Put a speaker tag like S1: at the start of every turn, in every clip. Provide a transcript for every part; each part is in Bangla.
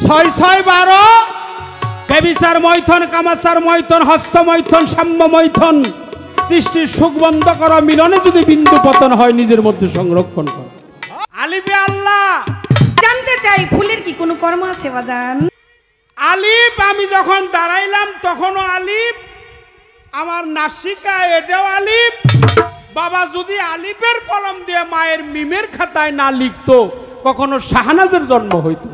S1: ছয় ছয় 12 ব্যভিচার মৈথন, কামাচার মৈথন, হস্ত মৈথন, সাম্য মৈথন, সৃষ্টির সুখ বন্ধ করো, মিলনে যদি বিন্দু পতন হয় নিজের মধ্যে সংরক্ষণ করো। আলিফে আল্লাহ।
S2: জানতে চাই ফুলের কি কোনো কর্ম আছে বাজান?
S1: আলিফ আমি যখন দাঁড়াইলাম তখনও আলিফ, আমার নাসিকা এটাও আলিফ। বাবা যদি আলিফের কলম দিয়ে মায়ের মিমের খাতায় না লিখতো কখনো শাহনাজের জন্ম হইতো।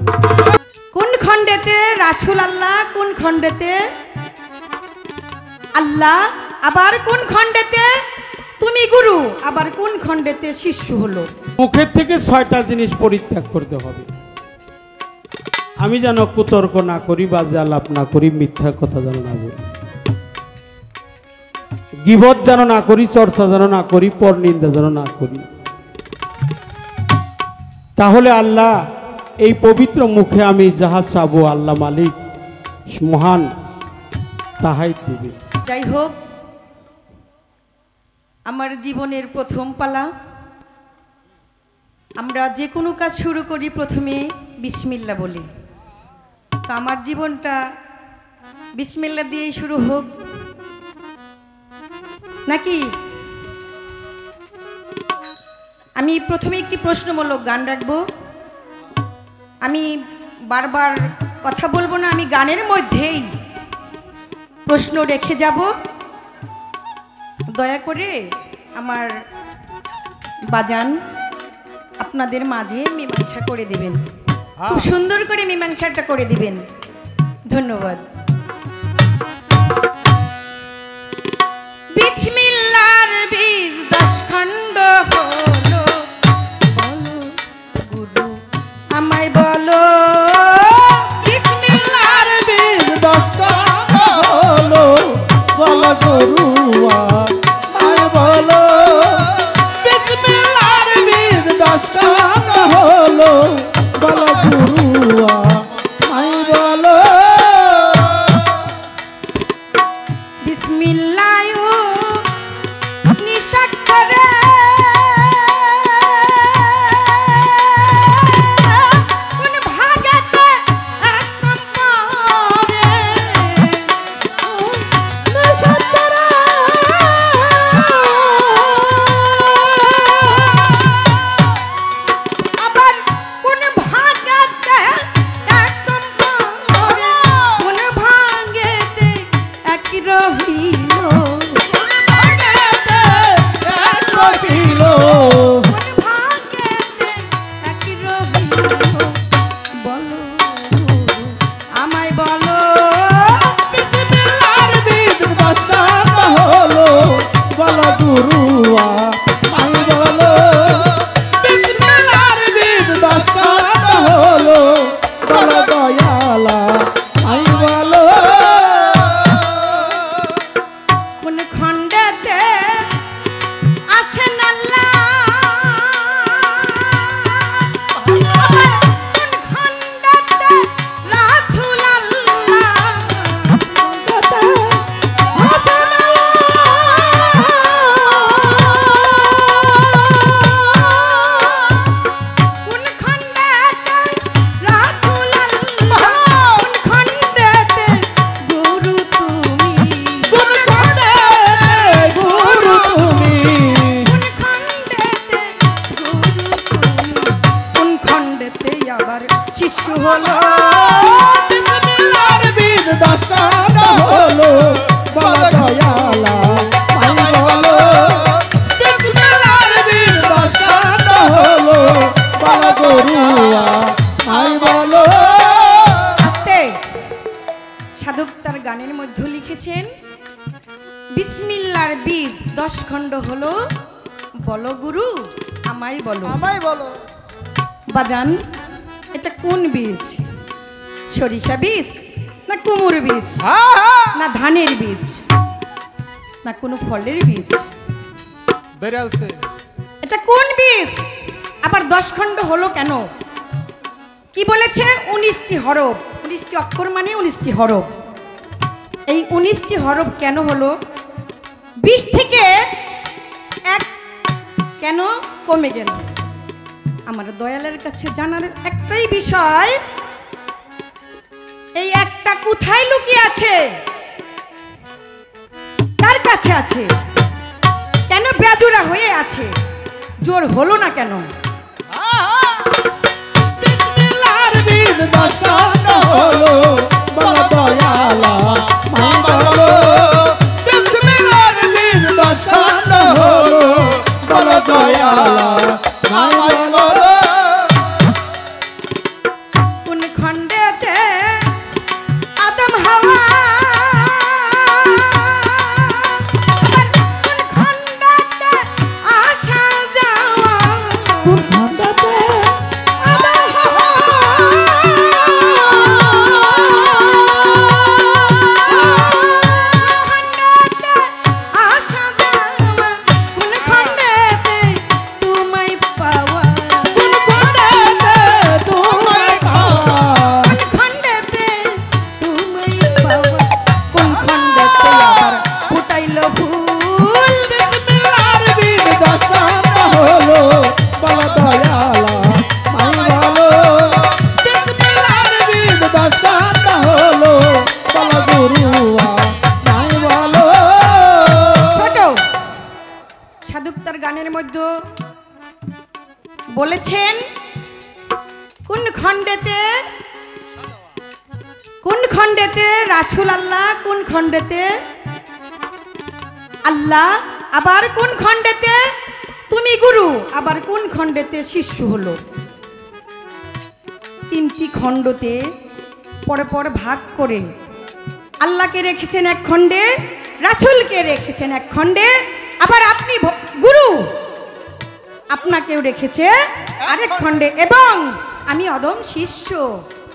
S2: কোন খণ্ডেতে রাসূল আল্লাহ, কোন খণ্ডেতে আল্লাহ, আবার কোন খণ্ডেতে তুমি গুরু, আবার কোন খণ্ডেতে শিষ্য হলো?
S1: মুখের থেকে 6টা জিনিস পরিত্যাগ করতে হবে। আমি যেন কুতর্ক না করি, বাজে আলাপ না করি, মিথ্যা কথা যেন না বলি, গীবত যেন না করি, চর্চা যেন না করি, পরনিন্দা যেন না করি। তাহলে আল্লাহ এই পবিত্র মুখে আমি যাহা চাবো আল্লাহ মালিক মহান তাহাই দিবে।
S2: যাই হোক, আমার জীবনের প্রথম পালা। আমরা যে কোনো কাজ শুরু করি প্রথমে বিসমিল্লাহ বলি। তো আমার জীবনটা বিসমিল্লাহ দিয়েই শুরু হোক নাকি? আমি প্রথমে একটি প্রশ্নমূলক গান রাখবো। আমি বারবার কথা বলবো না, আমি গানের মধ্যেই প্রশ্ন রেখে যাব। দয়া করে আমার বাজান আপনাদের মাঝে মীমাংসা করে দিবেন, খুব সুন্দর করে মীমাংসাটা করে দিবেন। ধন্যবাদ। বিসমিল্লাহর বীজ 10 খণ্ড হলো, বলো গুরু আমায় বলো।
S3: বিসমিল্লাহর বীজ 10 খণ্ড হলো, বলো গুরু আমায় বলো। বিসমিল্লাহর বীজ 10 খণ্ড হলো, বলো গুরু আমায় বলো।
S2: বিসমিল্লাহ নিশাক্ষরে কোন ভাগেতে এক নম্বরে নিশাক্ষরে আবার কোন ভাগেতে এক নম্বরে, কোন ভাগেতে এক রহিল, কোন ভাগেতে এক রহিল, বলো আমায় বলো।
S3: বিসমিল্লাহর বীজ 10 খণ্ড হলো, বলো গুরু আমায় বলো। বিসমিল্লাহর বীজ 10 খণ্ড হলো, বলো দয়ালা আমায় বলো।
S2: কোন খণ্ডেতে আছেন আল্লাহ, আবার কোন খণ্ডেতে রাসূল আল্লাহ, কোন খণ্ডেতে রাসূল আল্লাহ, কোন খণ্ডেতে গুরু তুমি,
S3: কোন খণ্ডে গুরু তুমি,
S2: কোন খণ্ডেতে গুরু তুমি, কোন খণ্ডেতে আবার শিষ্য হলো।
S3: বিসমিল্লাহর বীজ 10 খণ্ড হলো, বলো দয়ালা আমায় বলো। বিসমিল্লাহর বীজ 10 খণ্ড হলো, বলো গুরু আমায় বলো।
S2: আস্তে সাধক তার গানের মধ্যে লিখেছেন বিসমিল্লাহর বীজ 10 খণ্ড হলো, বলো গুরু আমায় বলো।
S3: আমায় বলো।
S2: বাজান এটা কোন বীজ? সরিষা বীজ না কুমড়ো বীজ না ধানের বীজ না কোনো ফলের বীজ?
S3: বেরালছে
S2: এটা কোন বীজ? আবার 10 খণ্ড হলো কেন? কি বলেছে? 19টি হরফ, 19টি অক্ষর মানে 19টি হরফ। এই 19টি হরফ কেন হলো? 20 থেকে 1 কেন কমে গেল? আমার দয়ালের কাছে জানার একটাই বিষয়, কোথায় লুকিয়ে আছে? কার কাছে আছে? কেন বেজোড়া হয়ে আছে? জোর হলো না কেন?
S3: বিসমিল্লাহর বীজ দশ খণ্ড হলো বলো দয়ালা মাই বলো বিসমিল্লাহর বীজ দশ খণ্ড হলো বলো দয়ালা মাই বলো
S2: কোন খণ্ডেতে আদম হাওয়া, কোন খণ্ডেতে আসা যাওয়া,
S3: কোন খণ্ডেতে
S2: আদম হাওয়া, খণ্ডেতে আসা যাওয়া, কোন খণ্ডেতে তোমায় পাওয়া,
S3: কোন খণ্ডেতে তোমায় পাওয়া
S2: কোন খণ্ডেতে তোমায় পাওয়া, কোন খণ্ডেতে আবার ফুটাইল ভুল।
S3: বিসমিল্লাহর বীজ দশ খণ্ড হলো বলো দয়ালা মাই বলো বিসমিল্লাহর বীজ দশ খণ্ড হলো বলো গুরুয়া মাই বলো
S2: ছোট সাধক তার গানের মধ্যে বলেছেন কোন খণ্ডেতে, কোন খণ্ডেতে রাসূল আল্লাহ, কোন খণ্ডেতে আল্লাহ, আবার কোন খণ্ডেতে তুমি গুরু, আবার কোন খণ্ডেতে শিষ্য হলো। তিনটি খণ্ডতে পরে পর ভাগ করে আল্লাহকে রেখেছেন এক খণ্ডে, রাসূলকে রেখেছেন এক খণ্ডে, আবার আপনি গুরু আপনাকেও রেখেছে আরেক খণ্ডে, এবং আমি অদম শিষ্য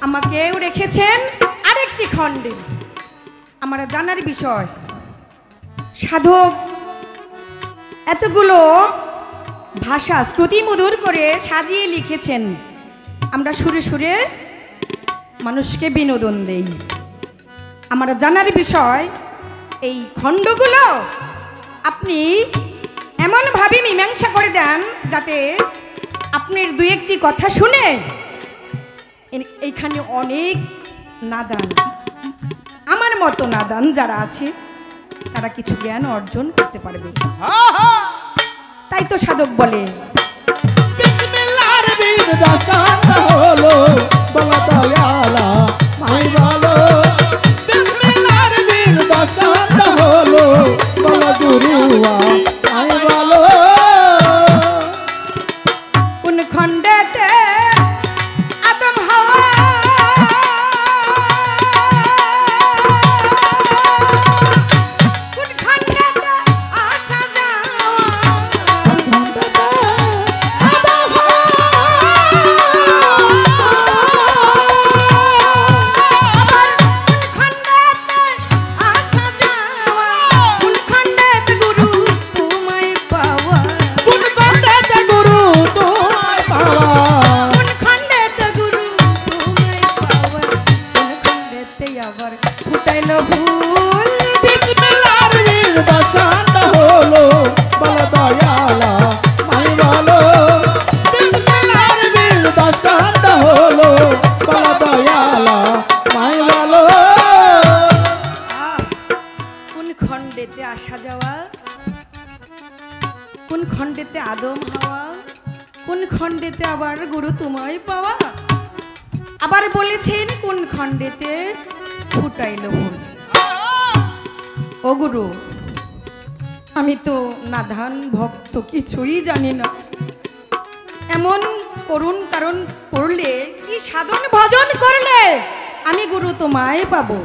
S2: আমাকেও রেখেছেন আরেকটি খণ্ডে। আমার জানার বিষয়, সাধক এতগুলো ভাষা শ্রুতিমধুর করে সাজিয়ে লিখেছেন, আমরা সুরে সুরে মানুষকে বিনোদন দেই। আমার জানার বিষয়, এই খণ্ডগুলো আপনি এমনভাবে মীমাংসা করে দেন যাতে আপনার দুই একটি কথা শুনে এইখানে অনেক নাদান, আমার মতো নাদান যারা আছে তারা কিছু জ্ঞান অর্জন করতে পারবে। তাই তো সাধক বলে
S3: বিসমিল্লাহর বীজ দশ খণ্ড হলো বলো দয়ালা মাই বলো বিসমিল্লাহর বীজ দশ খণ্ড হলো বলো গুরুয়া মাই বলো
S2: কোন খণ্ডেতে আদম হাওয়া, কোন খণ্ডেতে আসা যাওয়া,
S3: কোন খণ্ডেতে
S2: আদম হাওয়া, আবার কোন খণ্ডেতে আসা যাওয়া, কোন খণ্ডেতে গুরু তোমায় পাওয়া,
S3: কোন খণ্ডেতে গুরু তোমায় পাওয়া
S2: কোন খণ্ডেতে গুরু তোমায় পাওয়া, কোন খণ্ডেতে আবার ফুটাইল ভুল।
S3: বিসমিল্লাহর বীজ দশ খণ্ড হলো বলো দয়ালা মাই বলো বিসমিল্লাহর বীজ দশ খণ্ড হলো বলো দয়ালা মাই বলো
S2: কোন খণ্ডেতে আসা যাওয়া, কোন খণ্ডেতে আদম হাওয়া, কোন খণ্ডেতে আবার গুরু তোমায় পাওয়া, আবার বলেছেন কোন খণ্ডেতে ফুটাইল ভুল। ও গুরু, আমি তো নাধান ভক্ত, কিছুই জানি না, এমন করুন কারণ করলে, কি সাধন ভজন করলে আমি গুরু তোমায় পাবো।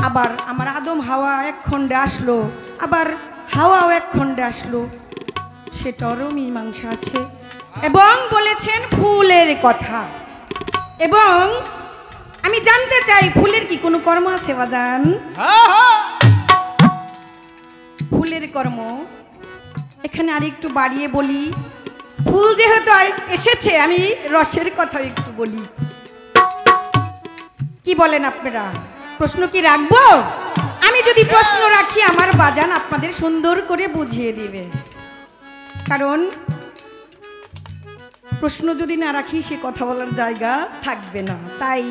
S2: আবার আমার আদম হাওয়া এক খণ্ডে আসলো, আবার হাওয়াও এক খণ্ডে আসলো, সেটারও মীমাংসা আছে। এবং বলেছেন ফুলের কথা, এবং আমি জানতে চাই ফুলের কি কোনো কর্ম আছে বাজান? ফুলের কর্ম এখানে আরেকটু বাড়িয়ে বলি, ফুল যেহেতু এসেছে আমি রসের কথা একটু বলি। কি বলেন আপনারা? প্রশ্ন কি রাখবো? আমি যদি প্রশ্ন রাখি আমার বাজান আপনাদের সুন্দর করে বুঝিয়ে দিবে, কারণ প্রশ্ন যদি না রাখি সে কথা বলার জায়গা থাকবে না। তাই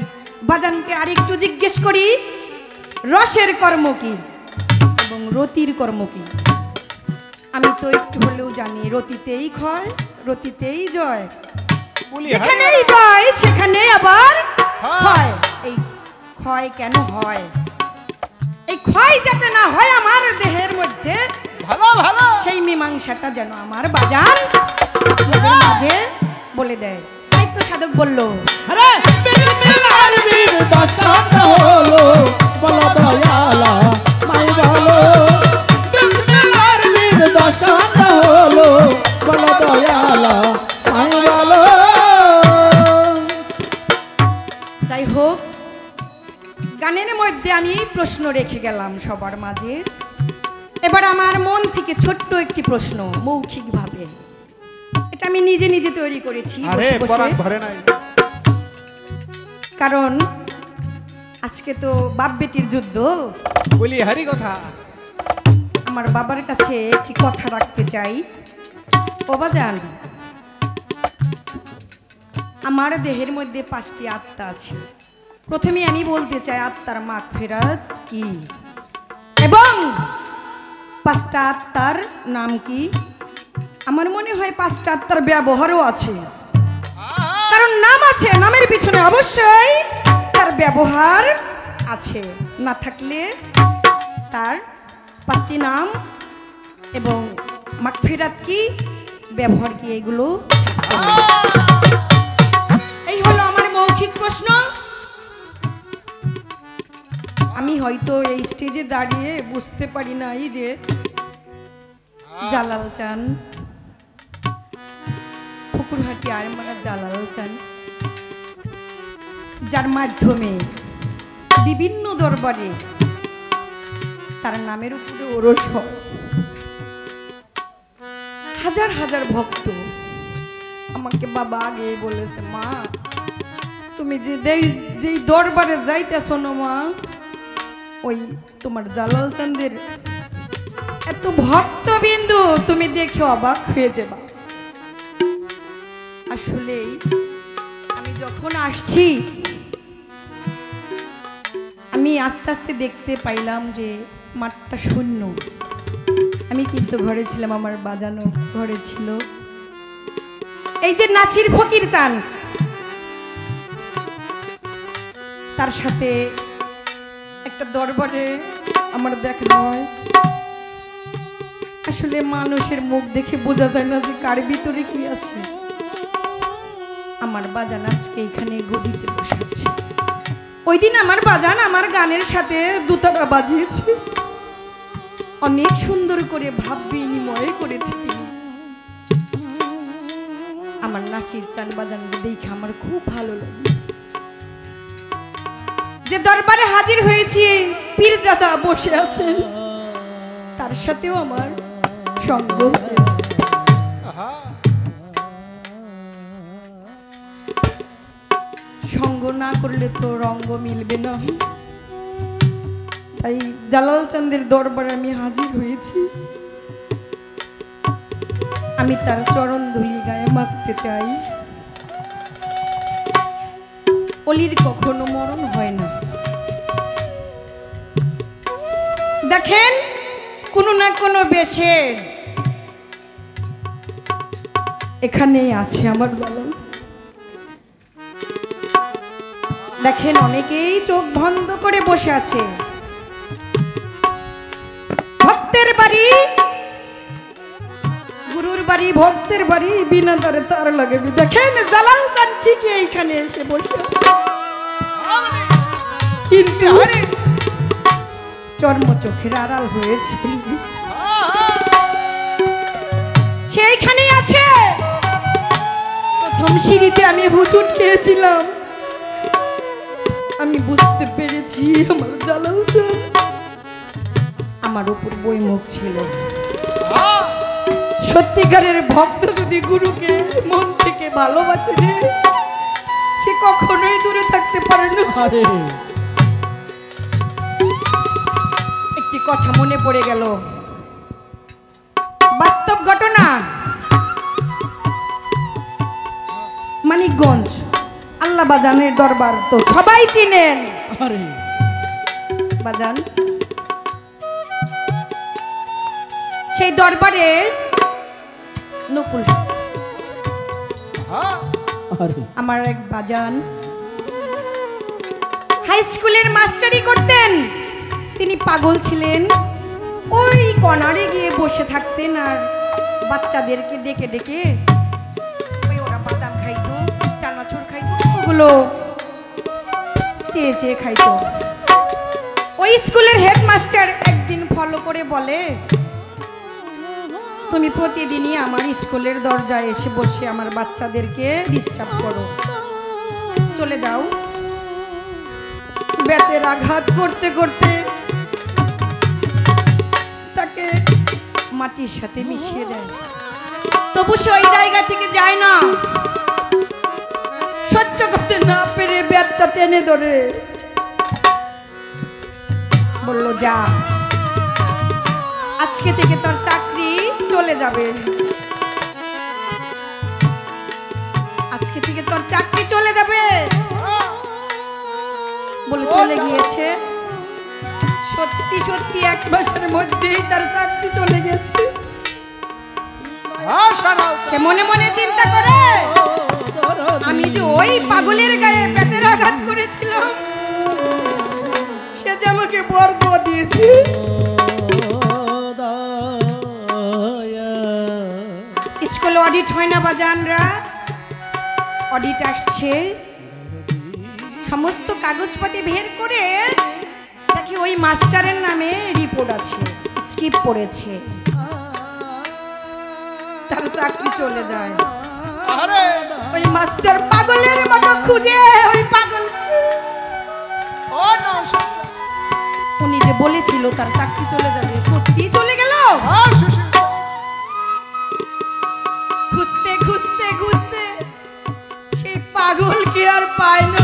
S2: বাজানকে আরেকটু জিজ্ঞেস করি, রসের কর্ম কি এবং রতির কর্ম কি? আমি তো একটু হলেও জানি, রতিতেই ক্ষয় রতিতেই জয়, যেখানেই জয় সেখানে আবার ক্ষয়। এই ক্ষয় কেন হয়? এই ক্ষয় যাতে না হয় আমার দেহের মধ্যে,
S3: ভালো ভালো
S2: সেই মীমাংসাটা যেন আমার বাজান আপনাদের মাঝে বলে দেয়। তাই তো সাধক বলল,
S3: আরে বিসমিল্লাহির বীর দশান্ত হলো বলো দয়ালা মাই বলো, বিসমিল্লাহির বীর দশান্ত হলো বলো দয়ালা মাই বলো।
S2: যাই হোক, গানের মধ্যে আমি প্রশ্ন রেখে গেলাম সবার মাঝে। এবার আমার মন থেকে ছোট্ট একটি প্রশ্ন, মৌখিকভাবে, এটা আমি নিজে নিজে তৈরি করেছি
S3: আরে
S2: বসে বসে।
S3: পরাণ ধরে নাই,
S2: কারণ আজকে তো বাপ বেটির যুদ্ধ।
S3: বলি হারি কথা।
S2: আমার বাবার কাছে একটি কথা রাখতে চাই। ও বাজান, আমার দেহের মধ্যে 5টি আত্মা আছে। প্রথমে আমি বলতে চাই আত্মার মাগফিরাত কি এবং 5টা আত্মার নাম কি। আমার মনে হয় 5টা আত্মার ব্যবহারও আছে, কারণ নাম আছে, নামের পিছনে অবশ্যই তার ব্যবহার আছে, না থাকলে তার 5টি নাম এবং মাগফিরাত কি, ব্যবহার কি, এগুলো এই হলো আমার মৌখিক প্রশ্ন। আমি হয়তো এই স্টেজে দাঁড়িয়ে বুঝতে পারি নাই যে জালাল চান, ফুকুরহাটি আরমারা জালাল চান, যার মাধ্যমে বিভিন্ন দরবারে তার নামের উপরে ওরস হয়। হাজার হাজার ভক্ত আমাকে বাবা আগে বলেছে, মা তুমি যেই দরবারে যাইতেছ না মা, ওই তোমার জালাল চাঁদের এত ভক্তবিন্দু তুমি দেখে অবাক হয়ে যাবা। আসলে আমি যখন আসছি, আমি আস্তে আস্তে দেখতে পাইলাম যে মাঠটা শূন্য। আমি কিন্তু ঘরে ছিলাম, আমার বাজানো ঘরে ছিল। এই যে নাচির ফকির চান, তার সাথে একটা দরবারে আমার দেখা হয়। আসলে মানুষের মুখ দেখে বোঝা যায় না যে কার ভিতরে কি আছে। আমার বাজান আজকে এখানে গদিতে বসে আছে। ওই দিন আমার বাজান আমার গানের সাথে দুতারা বাজিয়েছে, অনেক সুন্দর করে ভাব বিনিময় করেছে তিনি। আমার নাচির চান বাজানকে দেখে আমার খুব ভালো লাগে। যে দরবারে হাজির হয়েছি, পীরজাদা বসে আছে, তার সাথেও আমার সঙ্গ হয়েছে। সঙ্গ না করলে তো রঙ্গ মিলবে না। তাই জালাল চাঁদের দরবারে আমি হাজির হয়েছি। আমি তার চরণ ধুলি গায়ে মাখতে চাই। অলির কখনো মরণ হয় না। দেখেন, কোনো না কোনো বেশে এখানেই আছে আমার জালাল। দেখেন, অনেকেই চোখ বন্ধ করে বসে আছে। ভক্তের বাড়ি, গুরুর বাড়ি, ভক্তের বাড়ি, বিনা দ্বারে তার লাগে। দেখেন, জালাল চান ঠিকই এইখানে এসে বসে, কিন্তু চর্ম চোখের আড়াল হয়েছে, সেইখানে আছে। প্রথম সিঁড়িতে আমি হুচুট খেয়েছিলাম, আমি বুঝতে পেরেছি আমার জালাল চান আমার উপর বইমুখ ছিল। সত্যিকারের ভক্ত যদি গুরুকে মন থেকে ভালোবাসে, সে কখনোই দূরে থাকতে পারে না। একটি কথা মনে পড়ে গেল, বাস্তব ঘটনা। মানিকগঞ্জ, আল্লাহ শেতলা বাজানের দরবার তো সবাই চিনেন।
S3: আরে
S2: বাজান, সেই দরবারে নকুল
S3: আরে
S2: আমার এক বাজান হাই স্কুলের মাস্টারি করতেন। তিনি পাগল ছিলেন, ওই কর্নারে গিয়ে বসে থাকতেন আর বাচ্চাদেরকে ডেকে ডেকে ওই ওরা বাদাম খাইতো, চানাচুর খাইতো, ওগুলো চেয়ে চেয়ে খাইতো। ওই স্কুলের হেডমাস্টার একদিন ফলো করে বলে, তুমি প্রতিদিনই আমার স্কুলের দরজায় এসে বসে আমার বাচ্চাদেরকে ডিস্টার্ব করো, চলে যাও। বেতের আঘাত করতে করতে তাকে মাটির সাথে মিশিয়ে দেয়, তবু সে ওই জায়গা থেকে যায় না। সহ্য করতে না পেরে বেতটা টেনে ধরে বলল, যা, আজকে থেকে তোর চাকরি চলে যাবে, আজকে থেকে তোর চাকরি চলে যাবে বলে চলে গিয়েছে। সত্যি সত্যি 1 মাসের মধ্যেই তার চাকরি চলে গেছে। সে মনে মনে চিন্তা করে, আমি যে ওই পাগলের গায়ে বেতের আঘাত করেছিলাম, সে যে আমাকে বর্গ দিয়েছে। স্কুলে অডিট হয় না বাজানরা, অডিট আসছে, সমস্ত কাগজপাতি বের করে দেখি ওই মাস্টারের নামে রিপোর্ট আছে, স্কিপ পড়েছে, তার চাকরি চলে যায়। ওই মাস্টার পাগলের মতো খুঁজে ওই পাগল, উনি যে বলেছিল তার চাকরি চলে যাবে, সত্যি চলে গেল। খুঁজতে খুঁজতে খুঁজতে সেই পাগলকে আর পায় না।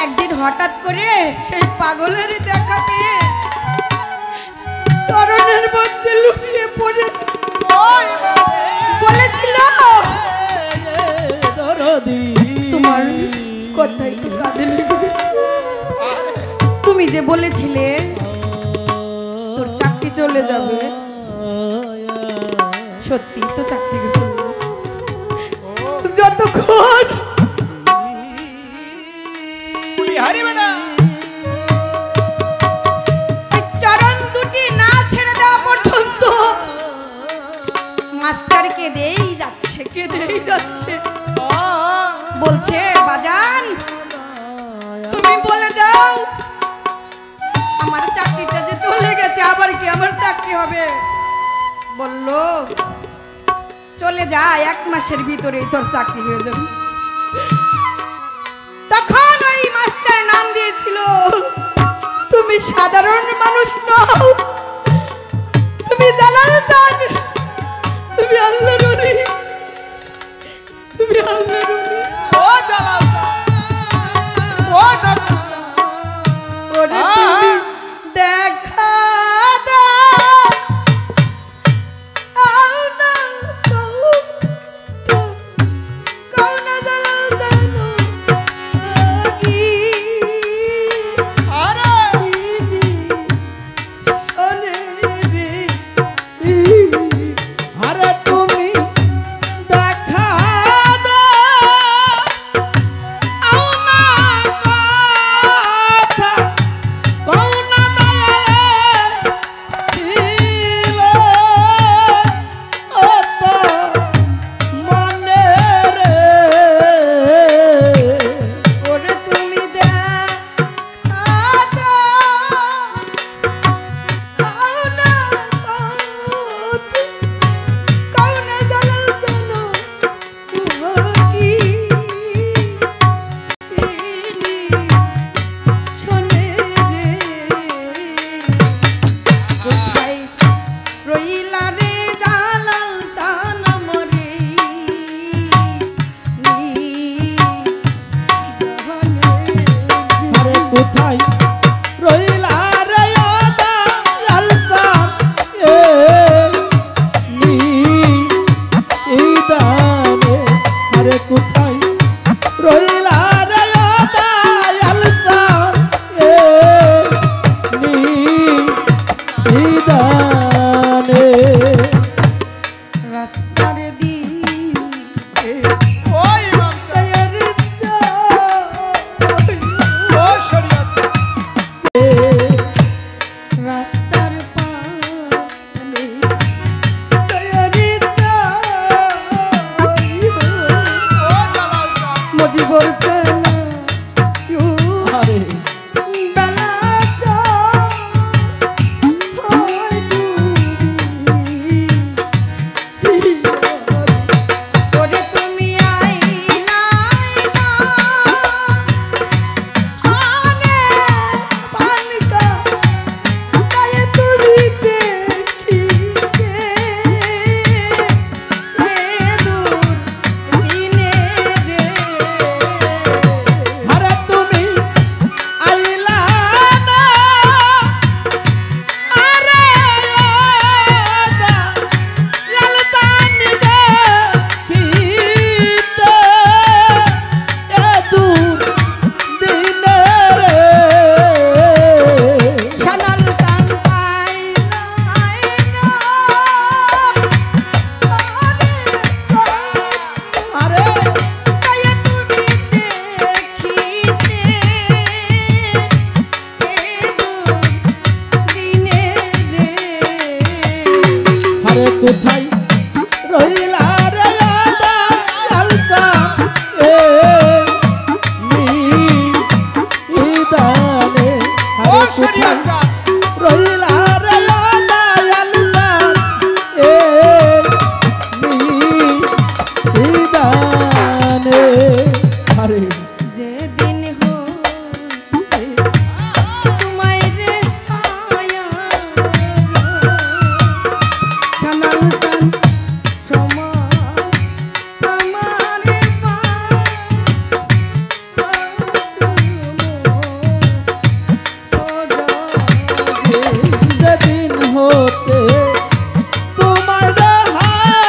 S2: একদিন হঠাৎ করে সেই পাগলেরই দেখা পেয়ে চরণের মধ্যে লুটিয়ে পড়ে বলেছিল, তোমার কথাই তো কাঁদে লেগে গেছে। তুমি যে বলেছিলে তোর চাকরি চলে যাবে, সত্যি তো চাকরি চলে যাবে। যতক্ষণ চরণ দুটি না ছেড়ে দেওয়া পর্যন্ত মাস্টার কেঁদেই যাচ্ছে, কেঁদেই যাচ্ছে, বলছে, বাজান তুমি বলে দাও আমার চাকরিটা যে চলে গেছে, আবার কি আমার চাকরি হবে? বলল, চলে যা, 1 মাসের ভিতরেই তোর চাকরি হয়ে যাবে। তখন ওই মাস্টার নাম দিয়েছিল, তুমি সাধারণ মানুষ নও, তুমি জালালউদ্দিন, তুমি আল্লাহর ওলি, তুমি আল্লাহর ওলি। ওরে তুমি দেখা দাও, আও না কও না জালালউদ্দিন কি
S3: আরে তুমি দেখা দাও, আও না কথা রইলা রে দয়াল এ নিদানে
S2: রাস্তার দিন
S4: ওই ইমাম সাহেব ও শরীয়ত
S2: রাস্তার পানে
S4: ও জালাল শাহ
S2: মজিবর জানা
S3: আরে
S2: বেলা ওরে তুমি আইলা আনে পানকা তাই তুমি দেখিতে এ দূর দিনে রে
S3: আরে তুমি আইলা না আরে লালতানি দেখিতে এ দূর দিনে রে
S2: শালাল কান পাইলা আইনা
S3: আরে
S2: তাই তুমি দেখিতে এ দূর দিনে রে
S3: আরে কোথায় রইলা রে দয়ালতা এ নিদানে
S4: ও
S3: আরে
S4: শরীয়ত
S3: কোথায়
S4: শাহ
S3: রইলা রে দয়ালতা এ নিদানে আরে
S2: যেদিন হতে তোমায় রে আয়া শালাল কান সমা আমারে
S3: যেদিন হতে তোমার হারা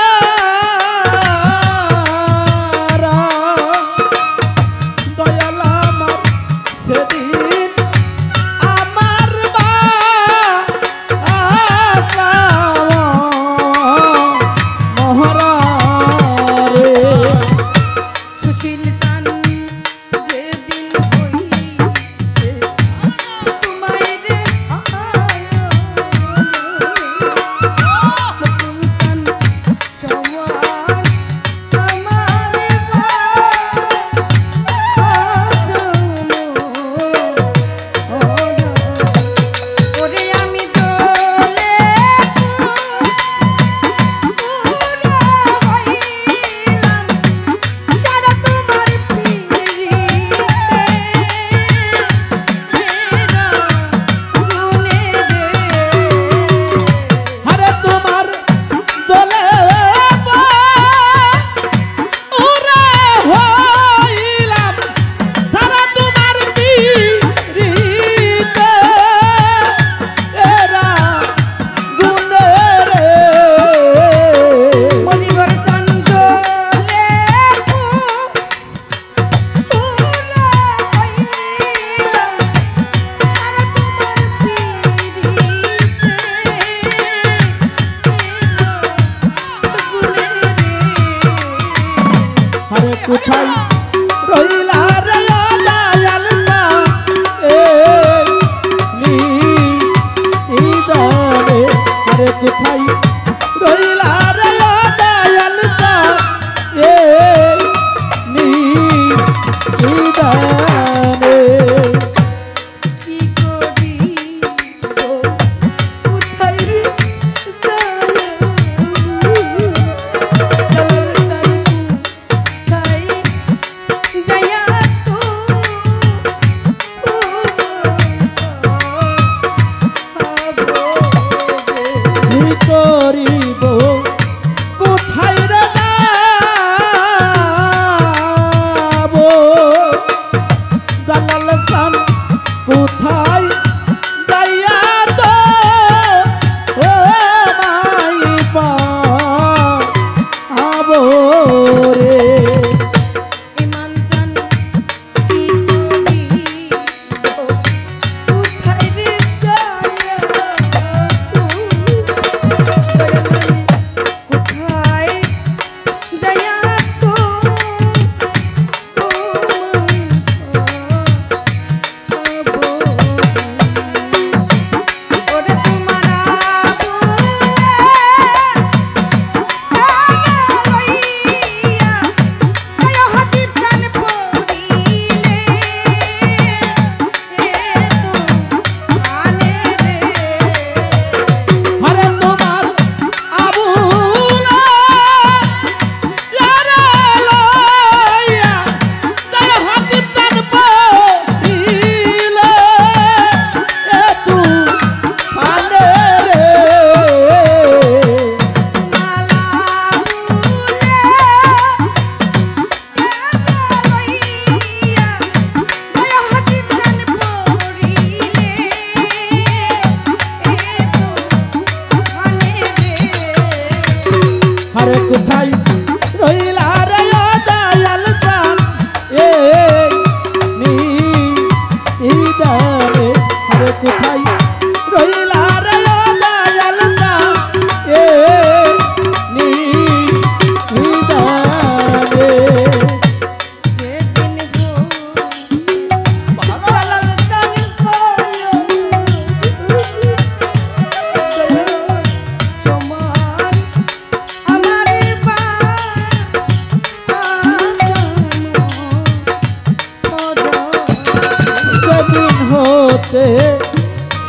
S3: হইতে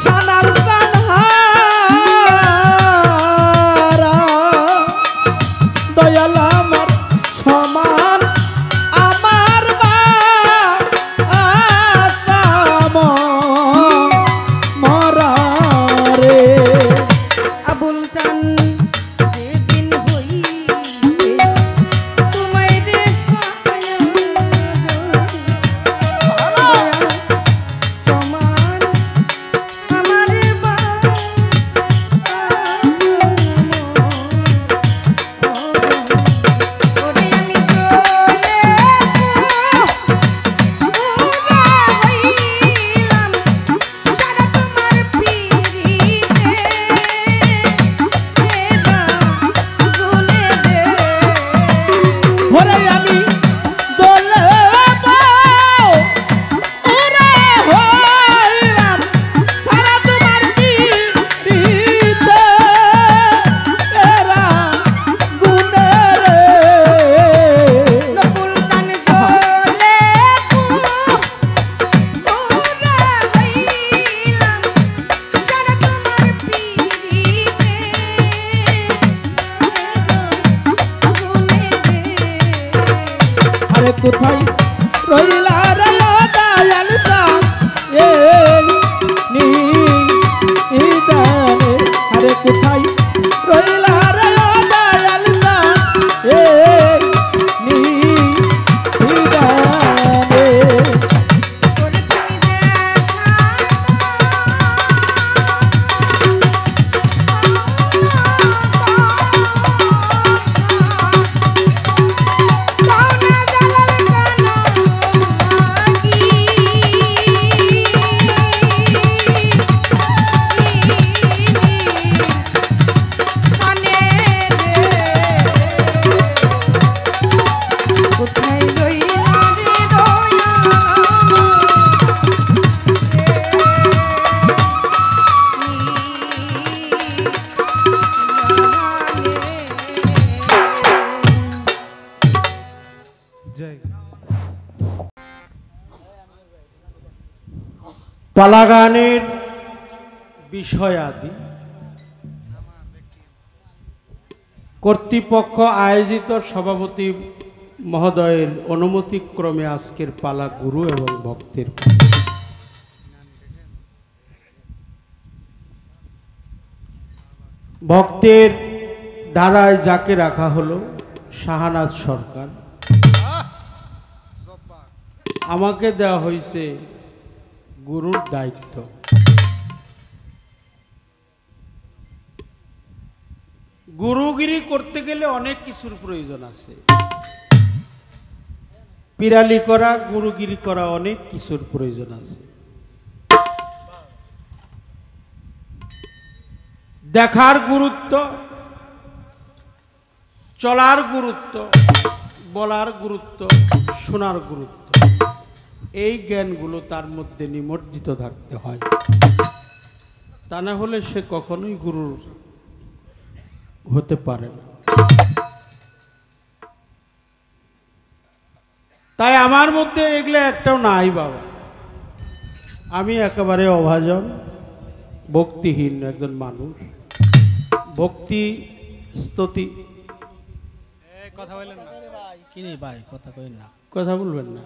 S3: সানার সানহারা দয়াল আমার সমান আমার বাপ মরা রে
S2: আবুল চান যেদিন হইতে তোমায় রে পায়া সমান আমার ওরে আমি চলে হইলাম সারা তোমার পিরিতে গুনে দে
S3: ওরে আমি দোলে পাও ওরে হইলাম সারা তোমার পিরিতে এরা গুনে রে
S2: নকুল চান চলে ওরে হইলাম সারা তোমার পিরিতে গুনে দে
S3: আরে কোথায় রইলা রে দয়াল চাঁদ এই নিদানে আরে কোথায় রইলা রে দয়াল চাঁদ এই নিদানে
S2: করে তুমি কোথায় রইলা রে
S1: পালা গানের বিষয়াদি কর্তৃপক্ষ আয়োজিত সভাপতি মহোদয়ের অনুমতিক্রমে আজকের পালা গুরু এবং ভক্তের ভক্তের ধারায় যাকে রাখা হলো শাহানাজ সরকার, আমাকে দেওয়া হয়েছে গুরুর দায়িত্ব। গুরুগিরি করতে গেলে অনেক কিছুর প্রয়োজন আছে, পিরালি করা, গুরুগিরি করা অনেক কিছুর প্রয়োজন আছে। দেখার গুরুত্ব, চলার গুরুত্ব, বলার গুরুত্ব, শোনার গুরুত্ব, এই জ্ঞানগুলো তার মধ্যে নিমজ্জিত থাকতে হয়, তা না হলে সে কখনোই গুরু হতে পারে না। তাই আমার মধ্যে এগুলো একটাও নাই বাবা। আমি একেবারে অভাজন, ভক্তিহীন একজন মানুষ। ভক্তি স্তুতি
S5: কথা বলেন না কি রে ভাই, কথা কইন না,
S1: কথা বলবেন না।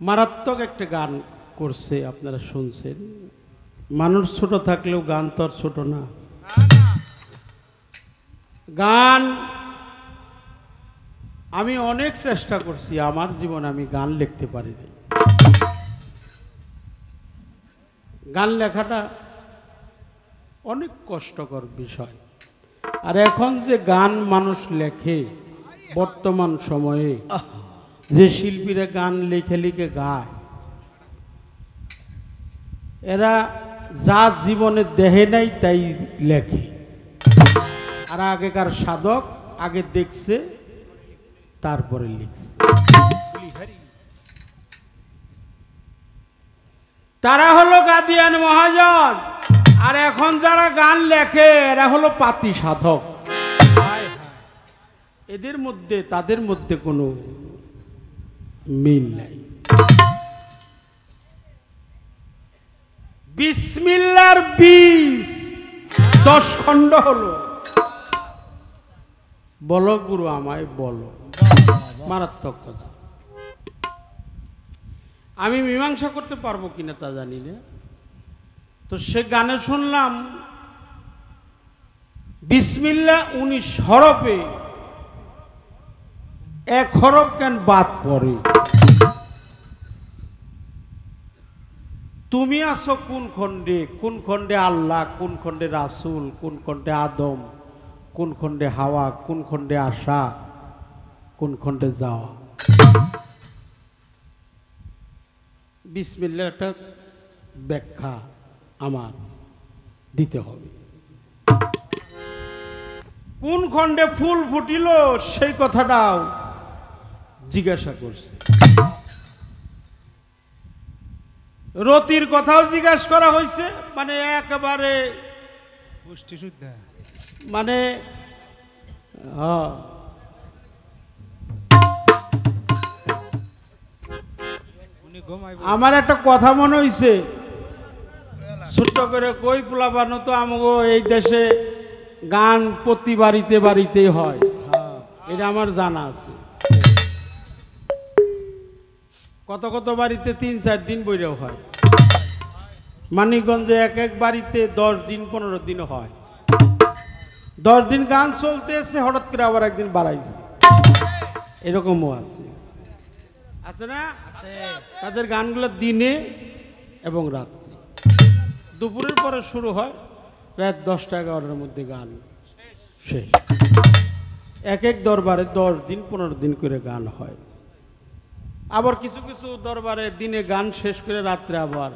S1: মারাত্মক একটা গান করছে, আপনারা শুনছেন। মানুষ ছোট থাকলেও গান তো আর ছোট না। গান আমি অনেক চেষ্টা করছি, আমার জীবনে আমি গান লিখতে পারিনি। গান লেখাটা অনেক কষ্টকর বিষয়। আর এখন যে গান মানুষ লেখে বর্তমান সময়ে, যে শিল্পীরা গান লিখে লিখে গায়, এরা যা জীবনে দেহে নাই তাই লেখে। আর আগেকার সাধক আগে দেখছে তারপরে লিখছে। তারা হলো গাদিয়ান মহাজন, আর এখন যারা গান লেখে এরা হলো পাতি সাধক। এদের মধ্যে তাদের মধ্যে কোনো মিল নাই। বিসমিল্লার 10 খণ্ড হলো। বলো গুরু আমায় বলো, মারাত্মক কথা। আমি মীমাংসা করতে পারবো কিনা তা জানি না। তো সে গানে শুনলাম বিসমিল্লাহ 19 হরফে 1 হরফ কেন বাদ পড়ে? তুমি আছো কোন খণ্ডে? কোন খণ্ডে আল্লাহ, কোন খণ্ডে রাসূল, কোন খণ্ডে আদম, কোন খণ্ডে হাওয়া, কোন খণ্ডে আশা, কোন খণ্ডে যাওয়া? বিসমিল্লাহ একটা ব্যাখ্যা আমার দিতে হবে। কোন খণ্ডে ফুল ফুটিল সেই কথাটাও জিজ্ঞাসা করছে। রতির কথাও জিজ্ঞাসা করা হয়েছে, মানে একেবারে
S5: পুষ্টি শুদ্ধ,
S1: মানে আমার একটা কথা মনে হইছে, ছোট্ট করে কই পোলাপানো তো আমগো এই দেশে গান প্রতি বাড়িতে বাড়িতেই হয়, এটা আমার জানা আছে। কত কত বাড়িতে 3-4 দিন বইরেও হয়। মানিকগঞ্জে এক বাড়িতে 10 দিন 15 দিন হয়। 10 দিন গান চলতে এসে হঠাৎ করে আবার একদিন বাড়াইছে, এরকমও আছে, আছে না? তাদের গানগুলো দিনে এবং রাত্রে, দুপুরের পরে শুরু হয়, রাত 10টা-11টার মধ্যে গান শেষ। এক দরবারে 10 দিন 15 দিন করে গান হয়। আবার কিছু কিছু দরবারে দিনে গান শেষ করে রাত্রে আবার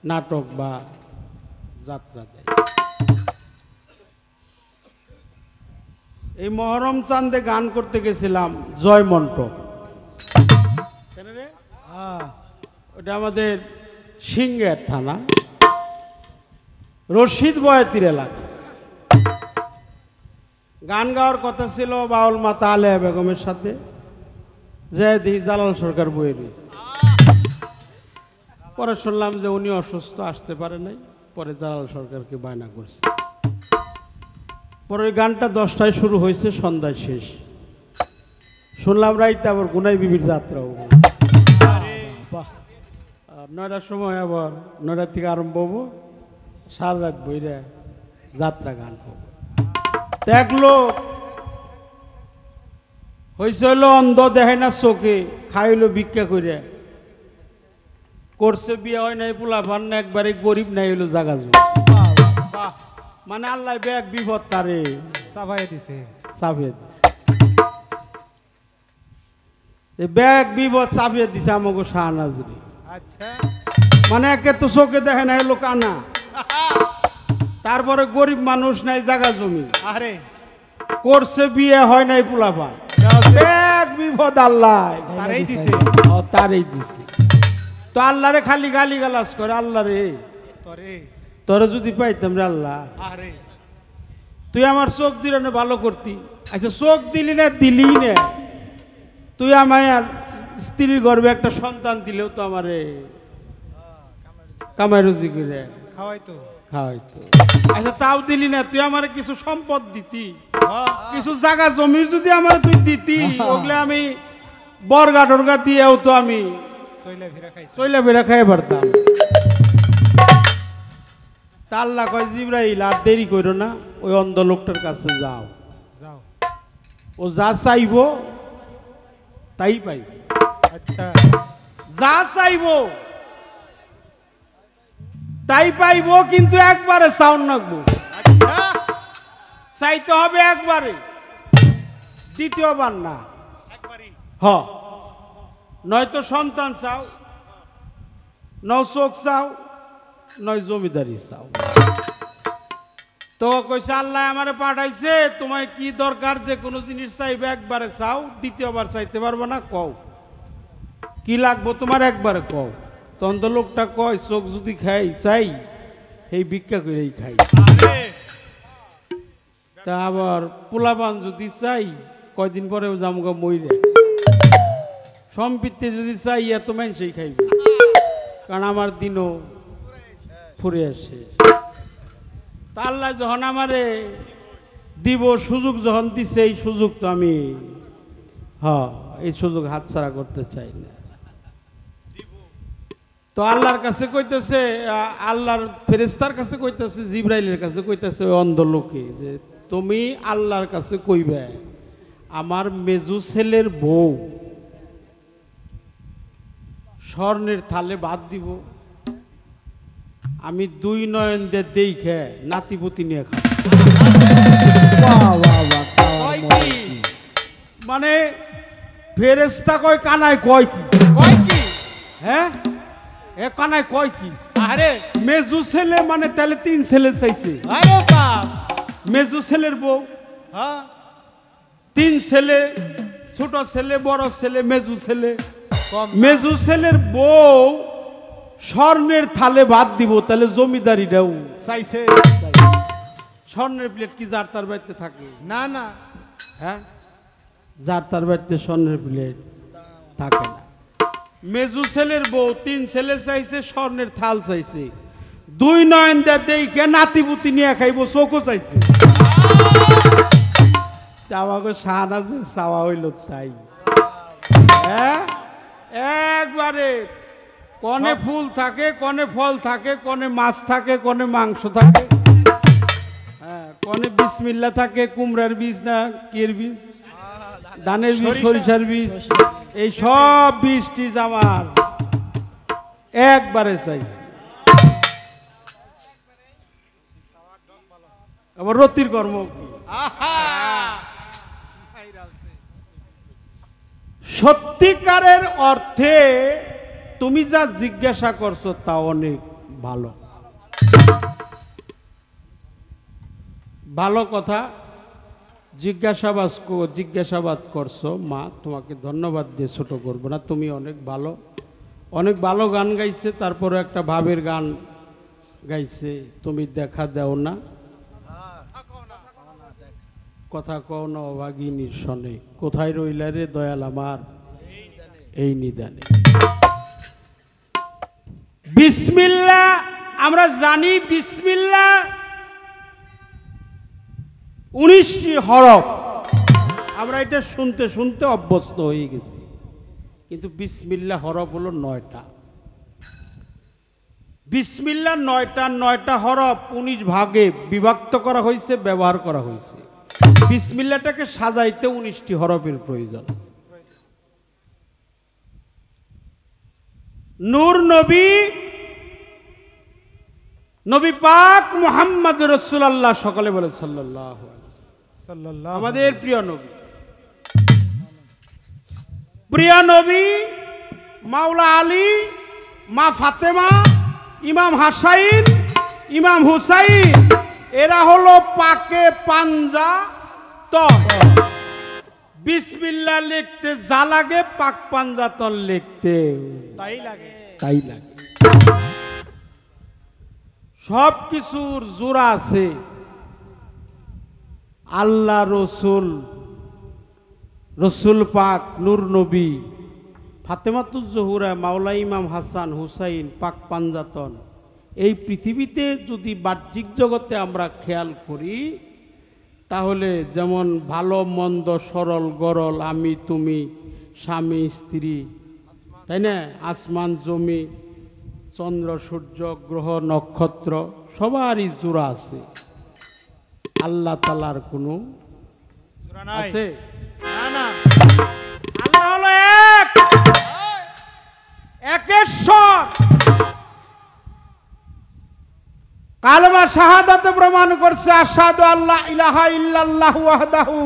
S1: নাটক বা যাত্রা দেয়। এই মহরম চাঁদে গান করতে গেছিলাম জয়মন্টপ, ওটা আমাদের সিংহের থানা, রশিদ বয়াতির এলাকা। গান গাওয়ার কথা ছিল বাউল মাতা আলেয়া বেগমের সাথে, যে দেখি জালাল সরকার বয়ে রয়েছে। পরে শুনলাম যে উনি অসুস্থ, আসতে পারে নাই, পরে জালাল সরকারকে বায়না করছে। পরে ওই গানটা 10টায় শুরু হয়েছে, সন্ধ্যায় শেষ। শুনলাম রাইতে আবার গুনাই বিবির যাত্রা, 9টার সময় আবার 9টা থেকে আরম্ভ হবো, সারা রাত বইরে যাত্রা গান করবো। এক লোক হয়েছে হইলো অন্ধ, দেখে না চোখে, খাইলো ভিক্ষা করে, করছে বিয়ে হয় নাই, পোলা পান না, একবারে গরিব নাই, হইলো জাগা জমি। মানে আল্লাহ ব্যাগ বিপদ তারে
S5: চাপাই দিছে,
S1: চাপিয়ে দিছে, ব্যাগ বিপদ চাপিয়ে দিছে আমাকে শাহনাজরি।
S5: আচ্ছা,
S1: মানে একে তো চোখে দেখে না, হইলো কানা, তারপরে গরিব মানুষ নাই, জাগা জমি,
S5: আরে
S1: করছে বিয়ে হয় নাই, পোলা পান, ব্যাগ বিপদ আল্লাহ
S5: তারাই দিছে,
S1: তারই দিছে। তো আল্লাহরে খালি গালি গালাজ করে, আল্লাহ রে
S5: তোরে
S1: তোরে যদি পাইতাম রে আল্লাহ,
S5: আরে
S1: তুই আমার চোখ দিলে না ভালো করতি। আচ্ছা চোখ দিলি না, দিলি না, তুই আমার স্ত্রীর গর্ভে একটা সন্তান দিলেও তো আমারে কামাই রুজি করে
S5: খাওয়াই তো,
S1: খাওয়াইতো। আচ্ছা তাও দিলি না, তুই আমার কিছু সম্পদ দিতি, কিছু জায়গা জমি যদি আমার তুই দিতি, ওগুলো আমি বর্গা টর্গা দিয়েও তো আমি চইলা বেড়া খাই পারতাম। তা আল্লাহ কয় জিবরাইল আর দেরি করো না, ওই অন্ধ লোকটার কাছে যাও, ও যা চাইব তাই পাইব।
S5: আচ্ছা,
S1: যা চাইব তাই পাইব, কিন্তু একবারে সাউন্ড নাকবো, চাইতে হবে একবারে, দ্বিতীয়বার না। হ, নয়তো সন্তান চাও, নয় চোখ চাও, নয় জমিদারি চাও। তো কইছে আল্লাহ আমারে পাঠাইছে, তোমায় কি দরকার, যে কোনো জিনিস চাইবে একবারে চাও, দ্বিতীয়বার চাইতে পারবো না, কও কি লাগবো তোমার, একবারে কও। তখন তো লোকটা কয় চোখ যদি খাই চাই, এই ভিক্ষা করেই খাই। তা আবার পোলাপান যদি চাই, কয়দিন পরেও জামগা মইরে, সম্পিতে যদি চাই এত মানুষই খাইবে, কারণ আমার দিনও ফুরে আসে। তা আল্লাহ যখন আমারে দিব, সুযোগ যখন দিছে, এই সুযোগ তো আমি এই সুযোগ হাতছাড়া করতে চাই না। তো আল্লাহর কাছে কইতেছে, আল্লাহর ফেরেশতার কাছে কইতেছে, জিবরাইলের কাছে কইতেছে ওই অন্ধ লোকে যে তুমি আল্লাহর কাছে কইবে আমার মেজু ছেলের বউ স্বর্ণের থালে ভাত দিব, আমি 2 নয়ন দিয়ে দেখে নাতিপুতি নিয়ে খাবো। মানে ফেরেশতা কয় কানায় কয় কি, হ্যাঁ এ কানায় কয় কি?
S4: আরে
S1: মেজু ছেলে মানে তাহলে 3 ছেলে চাইছে।
S4: আরে বাপ,
S1: মেজু ছেলের বউ,
S4: হ্যাঁ
S1: 3 ছেলে, ছোট ছেলে, বড় ছেলে, মেজু ছেলে।
S4: কম না।
S1: মেজু ছেলের বউ স্বর্ণের থালে ভাত দিব, তাহলে জমিদারিটাও
S4: চাইছে
S1: স্বর্ণের প্লেট কি যার তার বাড়িতে থাকে?
S4: না না,
S1: হ্যাঁ, যার তার বাড়িতে স্বর্ণের প্লেট থাকে না। মেজু ছেলের বউ 3 ছেলে চাইছে, স্বর্ণের থাল চাইছে, 2 নয়ন দিয়ে দেখে নাতিপুতি নিয়ে খাইবো, চোখও চাইছে। আমাকে শাহনাজের চাওয়া হইল তাই। হ্যাঁ, একবারে কনে ফুল থাকে, কনে ফল থাকে, কনে মাছ থাকে, কনে মাংস থাকে, হ্যাঁ কনে বিসমিল্লাহ থাকে, কুমড়ার বীজ না কির বীজ, ধানের বীজ, সরিষার বীজ, এই সব বীজ টিজ আমার একবারে চাইছে। আবার রতির কর্ম কি? সত্যিকারের অর্থে তুমি যা জিজ্ঞাসা করছো তা অনেক ভালো, ভালো কথা জিজ্ঞাসাবাদ করছো। মা তোমাকে ধন্যবাদ দিয়ে ছোট করবো না, তুমি অনেক ভালো গান গাইছে, তারপরে একটা ভাবের গান গাইছে, তুমি দেখা দাও না, কথা কও না অভাগিনীর শনে, কোথায় রইলা রে দয়াল আমার এই নিদানে। বিসমিল্লাহ আমরা জানি, বিসমিল্লাহ 19টি হরফ, আমরা এটা শুনতে শুনতে অভ্যস্ত হয়ে গেছি, কিন্তু বিসমিল্লাহ হরফ হলো 9টা। বিসমিল্লাহ 9টা হরফ 19 ভাগে বিভক্ত করা হয়েছে, ব্যবহার করা হয়েছে। বিসমিল্লাহটাকে সাজাইতে 19টি হরফের প্রয়োজন আছে। নূর নবী পাক মুহাম্মদ রাসূলুল্লাহ, সকলে বলে সাল্লাল্লাহু আলাইহি ওয়াসাল্লাম, আমাদের প্রিয় নবী মাওলা আলী, মা ফাতেমা, ইমাম হাসাইন, ইমাম হুসাইন, এরা হলো পাকে পাঞ্জা তন। বিসমিল্লাহ লিখতে যা লাগে পাক পাঞ্জাতন লিখতে তাই লাগে। সব কিছুর জোড়া আছে। আল্লাহ রসুল পাক, নূর নবী, ফাতেমাতুজ জোহরা, মাওলা ইমাম হাসান হুসাইন, পাক পাঞ্জাতন। এই পৃথিবীতে যদি বাহ্যিক জগতে আমরা খেয়াল করি, তাহলে যেমন ভালো মন্দ, সরল গরল, আমি তুমি, স্বামী স্ত্রী, তাই না, আসমান জমি, চন্দ্র সূর্য গ্রহ নক্ষত্র, সবারই জোড়া আছে। আল্লাহ তাআলার কোনো আছে? আল্লাহ হলো একেশ্বর। কালেমা শাহাদাতে প্রমাণ করছে, আশহাদু আল্লা ইলাহা ইল্লাল্লাহু ওয়াহদাহু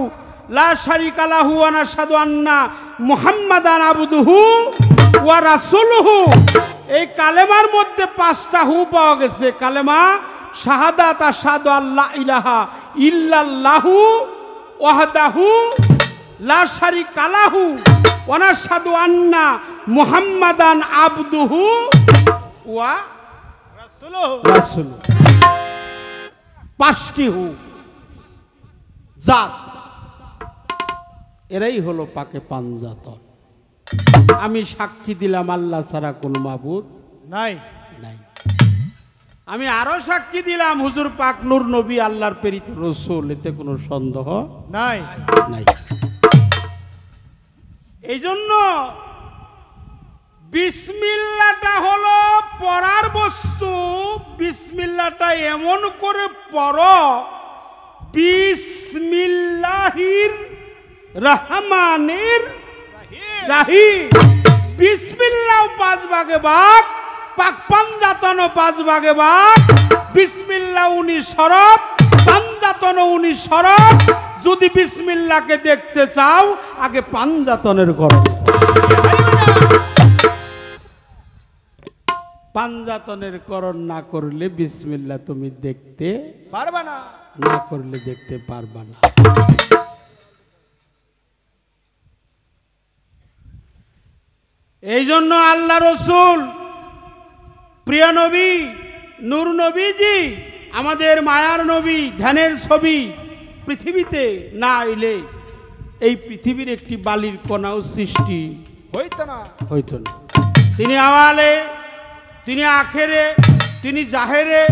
S1: লা শারীকা লাহু ওয়া নাশহাদু আন্না মুহাম্মাদান আবদুহু ওয়া রাসূলুহু। এই কালেমার মধ্যে 5টা হু পাওয়া গেছে। কালেমা শাহাদাত, আশহাদু আল্লা ইলাহা ইল্লাল্লাহু ওয়াহদাহু লা শারীকা লাহু ওয়া নাশহাদু আন্না মুহাম্মাদান আবদুহু ওয়া রাসূলুহু। 5টি হু জাত, এরাই হলো পাকে পাঞ্জাতন। আমি সাক্ষী দিলাম আল্লাহ ছাড়া কোনো মাবুদ
S4: নাই
S1: নাই। আমি আরো সাক্ষী দিলাম হুজুর পাক নূর নবী আল্লাহর প্রেরিত রাসূল, এতে কোনো সন্দেহ
S4: নাই
S1: নাই। এই জন্য বিসমিল্লাহটা হলো পড়ার বস্তু। বিসমিল্লাহটা এমন করে পড়ো, বিসমিল্লাহির রহমানির রাহিম। বিসমিল্লাহ 5 ভাগে ভাগ, পাক পাঞ্জাতনও 5 ভাগে ভাগ। বিসমিল্লাহ 19 হরফ, পাঞ্জাতনও 19 হরফ। যদি বিসমিল্লাহকে দেখতে চাও আগে পাঞ্জাতনের করো। পাঞ্জাতনের করণ না করলে বিসমিল্লাহ তুমি দেখতে
S4: পারবা না,
S1: না করলে দেখতে পারবা না। এই জন্য আল্লাহ রসুল প্রিয় নবী নূর নবীজি আমাদের মায়ার নবী, ধ্যানের ছবি, পৃথিবীতে না এলে এই পৃথিবীর একটি বালির কণাও সৃষ্টি
S4: হইতো না।
S1: হইতো না। তিনি আওয়ালে, তিনি আখেরে, তিনি জাহেরে,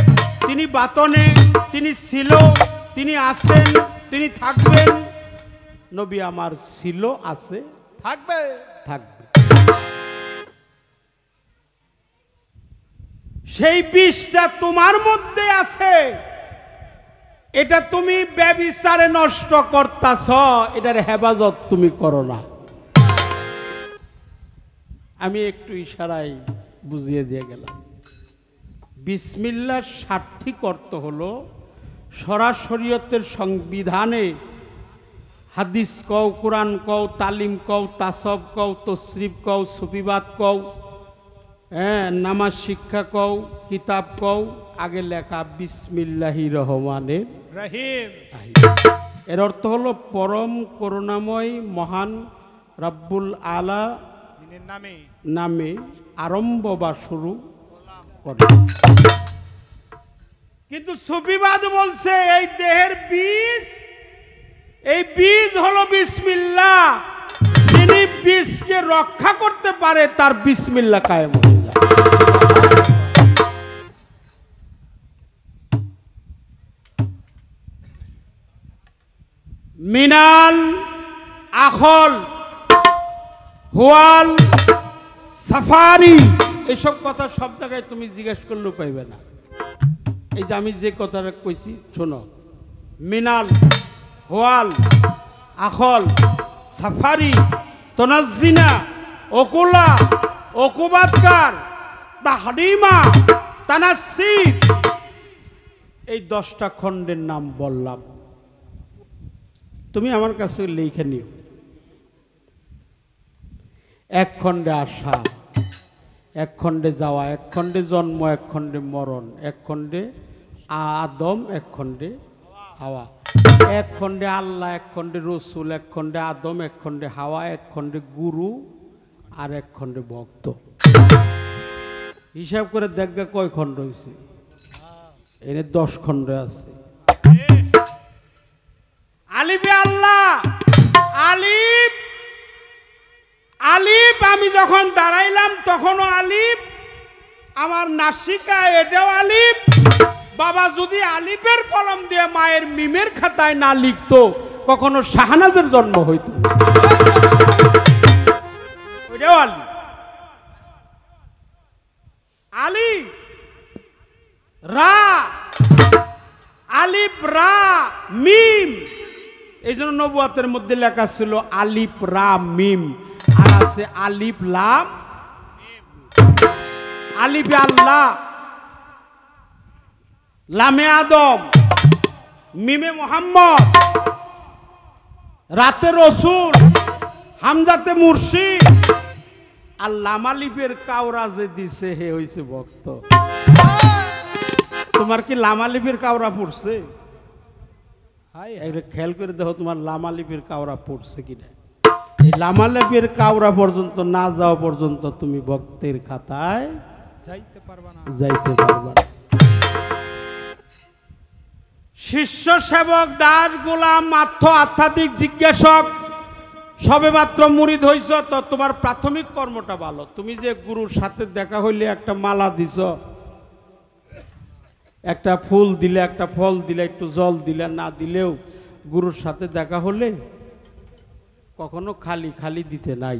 S1: তিনি বাতনে, তিনি ছিল, তিনি আছেন, তিনি থাকবেন। নবী আমার ছিল, আছে,
S4: থাকবে
S1: থাকবে। সেই বিষটা তোমার মধ্যে আছে, এটা তুমি ব্যভিচারে নষ্ট করতাছ, এটার হেফাজত তুমি করো না। আমি একটু ইশারায় বুঝিয়ে দিয়ে গেলাম। বিসমিল্লাহর সার্থিক অর্থ হলো সরাসরিয়তের সংবিধানে হাদিস কও, কোরআন কও, তালিম কও, তাসব কও, তসরিফ কও, সুফিবাদ কও, হ্যাঁ, নামাজ শিক্ষা কও, কিতাব কও, আগে লেখা বিসমিল্লাহির রহমানির
S4: রহিম।
S1: এর অর্থ হলো পরম করুণাময় মহান রব্বুল আলা
S4: নামে
S1: নামে আরম্ভ বা শুরু করে। কিন্তু সুফিবাদ বলছে এই দেহের বীজ, এই বীজ হলো বিসমিল্লাহ। যিনি বীজকে রক্ষা করতে পারে তার বিসমিল্লাহ কায়েম হয়ে যায়। মিনাল, আখল, হুয়াল, সাফারি, এসব কথা সব জায়গায় তুমি জিজ্ঞেস করলেও পাইবে না। এই যে আমি যে কথাটা কইছি শোনো, মিনাল, হুয়াল, আখল, সাফারি, তনাজিনা, ওকুলা, ওকুবাদকার, তাহরিমা, তানাসির, এই 10টা খণ্ডের নাম বললাম। তুমি আমার কাছে লিখে নিও। এক খণ্ডে আসা, এক খণ্ডে যাওয়া, এক খণ্ডে জন্ম, এক খণ্ডে মরণ, এক খণ্ডে আদম, এক খণ্ডে হাওয়া, এক খণ্ডে আল্লাহ, এক খণ্ডে রসুল, এক খণ্ডে আদম, এক খণ্ডে হাওয়া, এক খণ্ডে গুরু, আর এক খণ্ডে ভক্ত। হিসাব করে দেখা কয় খণ্ড হয়েছে? এনে 10 খণ্ড আছে। আলিফে আল্লাহ, আলিফ, আলিফ আমি যখন দাঁড়াইলাম তখনও আলিফ, আমার নাসিকা এটাও আলিফ। বাবা যদি আলিফের কলম দিয়ে মায়ের মিমের খাতায় না লিখতো কখনো শাহনাজের জন্ম হইত। ওইটাও আলিফ। আলিফ রা, আলিফ রা মিম, এই জন্য নবুয়াতের মধ্যে লেখা ছিল আলিফ রা মিম, আর আছে আলিফ লাম। আলিফে আল্লাহ, লামে আদম, মিমে মোহাম্মদ, রাতে রসুল, হামজাতে মুর্শিদ, আর লাম আলিফের কাউরা যে দিছে হে হইছে ভক্ত। তোমার কি লাম আলিফের কাউরা পড়ছে? খেয়াল করে দেখো তোমার লাম আলিফের কাউরা পড়ছে কিনা। এই লাম আলিফের কাউরা পর্যন্ত না যাওয়া পর্যন্ত তুমি ভক্তের খাতায়
S4: যাইতে পারবা না,
S1: যাইতে পারবা না। শিষ্য সেবক দাস গোলাম আধ্যাত্মিক জিজ্ঞাসক সবে মাত্র মুরিদ হইছ, তো তোমার প্রাথমিক কর্মটা ভালো। তুমি যে গুরুর সাথে দেখা হইলে একটা মালা দিছ, একটা ফুল দিলে, একটা ফল দিলে, একটু জল দিলে, না দিলেও গুরুর সাথে দেখা হলে কখনো খালি খালি দিতে নাই।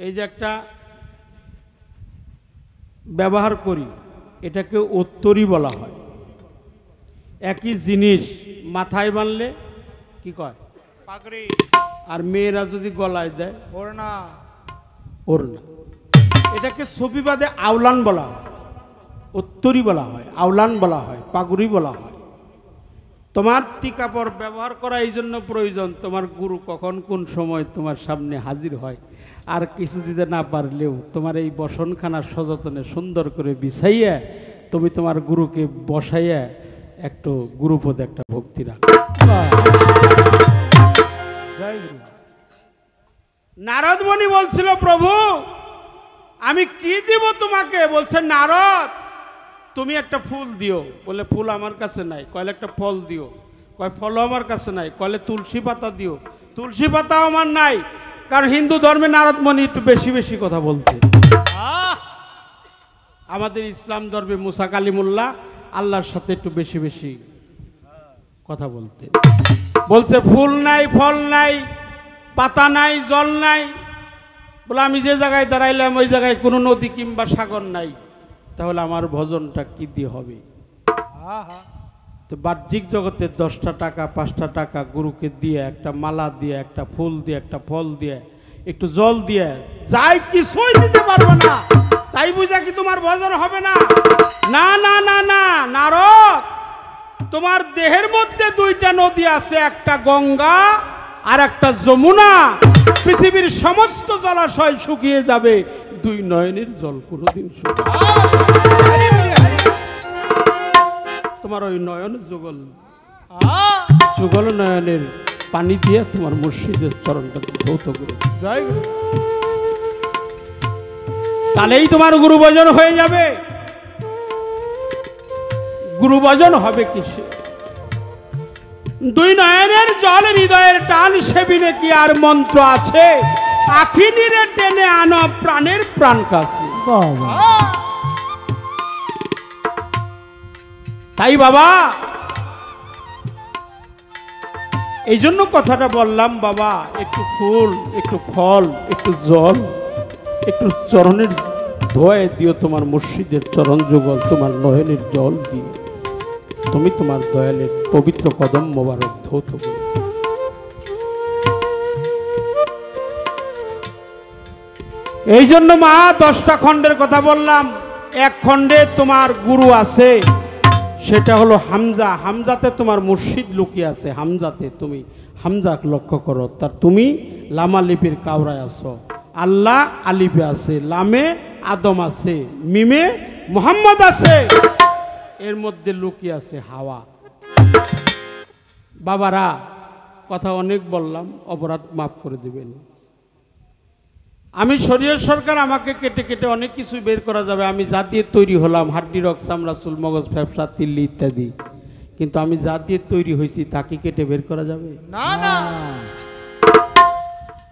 S1: এই যে একটা ব্যবহার করি, এটাকে উত্তরী বলা হয়। একই জিনিস মাথায় বানলে কি কয়?
S4: পাগড়ি।
S1: আর মেয়েরা যদি গলায় দেয়
S4: ওড়না।
S1: ওড়না। এটাকে ছবিবাদে আউলান বলা হয়, উত্তরী বলা হয়, আউলান বলা হয়, পাগুড়ি বলা হয়। তোমার টিকাপড় ব্যবহার করা এই জন্য প্রয়োজন, তোমার গুরু কখন কোন সময় তোমার সামনে হাজির হয়। আর কিছু দিতে না পারলেও তোমার এই বসনখানা সযতনে সুন্দর করে বিছাইয়া তুমি তোমার গুরুকে বসাইয়া একটু গুরুপদে একটা ভক্তি রাখো।
S4: জয় গুরু।
S1: নারদ মুনি বলছিল, প্রভু আমি কি দিব তোমাকে? বলছে, নারদ তুমি একটা ফুল দিও। বলে, ফুল আমার কাছে নাই। কয়লে একটা ফল দিও। কয়, ফলও আমার কাছে নাই। কয়লে তুলসী পাতা দিও। তুলসী পাতাও আমার নাই। কারণ হিন্দু ধর্মে নারদ মুনি একটু বেশি বেশি কথা বলতে। আমাদের ইসলাম ধর্মে মুসা কালিমুল্লাহ আল্লাহর সাথে একটু বেশি বেশি কথা বলতে। বলছে, ফুল নাই, ফল নাই, পাতা নাই, জল নাই। বলে, আমি যে জায়গায় দাঁড়াইলাম ওই জায়গায় কোনো নদী কিংবা সাগর নাই, তাহলে আমার ভজনটা কি দিয়ে হবে? তো বাহ্যিক জগতের 10টা টাকা 5টা টাকা গুরুকে দিয়ে, একটা মালা দিয়ে, একটা ফুল দিয়ে, একটা ফল দিয়ে, একটু জল দিয়ে, যাই কিছুই দিতে পারবে না, তাই বুঝা কি তোমার ভজন হবে না? না না না না নারদ, তোমার দেহের মধ্যে 2টা নদী আছে, একটা গঙ্গা আর একটা যমুনা। পৃথিবীর সমস্ত জলাশয় শুকিয়ে যাবে, 2 নয়নের জল কোনোদিন শুকাবে না। তোমার ওই নয়ন যুগল যুগল নয়নের পানি দিয়ে তোমার মুর্শিদের চরণটা ধৌত করো।
S4: জয় গুরু।
S1: তাহলেই তোমার গুরু ভজন হয়ে যাবে। গুরু ভজন হবে কিসে? 2 নয়নের জল হৃদয়ের টান সেবিনে কি আর মন্ত্র আছে? আখি নিরে টেনে আনো প্রাণের প্রাণ কাছে। তাই বাবা, এই জন্য কথাটা বললাম বাবা, একটু ফুল, একটু ফল, একটু জল, একটু চরণের ধোয়ে দিও। তোমার মুর্শিদের চরণ যুগল তোমার নয়নের জল দিও। তুমি তোমার দয়ালের পবিত্র কদম মোবারক ধৌত করো। এই জন্য মা 10টা খণ্ডের কথা বললাম। 1 খণ্ডে তোমার গুরু আছে, সেটা হলো হামজা। হামজাতে তোমার মুর্শিদ লুকিয়ে আছে। হামজাতে তুমি হামজাক লক্ষ্য করো। তার তুমি লামা লিপির কাউরায় আছো, আল্লাহ আলিপে আছে, লামে আদম আছে, মিমে মুহাম্মদ আছে, এর মধ্যে লুকিয়ে আছে হাওয়া। বাবারা, কথা অনেক বললাম, অপরাধ মাফ করে দিবেন। আমি শরীয়ত সরকার, আমাকে কেটে কেটে অনেক কিছু বের করা যাবে। আমি যা দিয়ে তৈরি হলাম, হাড্ডি, রক, চামড়া, চুল, মগজ, ফ্যাপসা, তিল্লি ইত্যাদি, কিন্তু আমি যা দিয়ে তৈরি হয়েছি তাকে কেটে বের করা যাবে
S4: না না।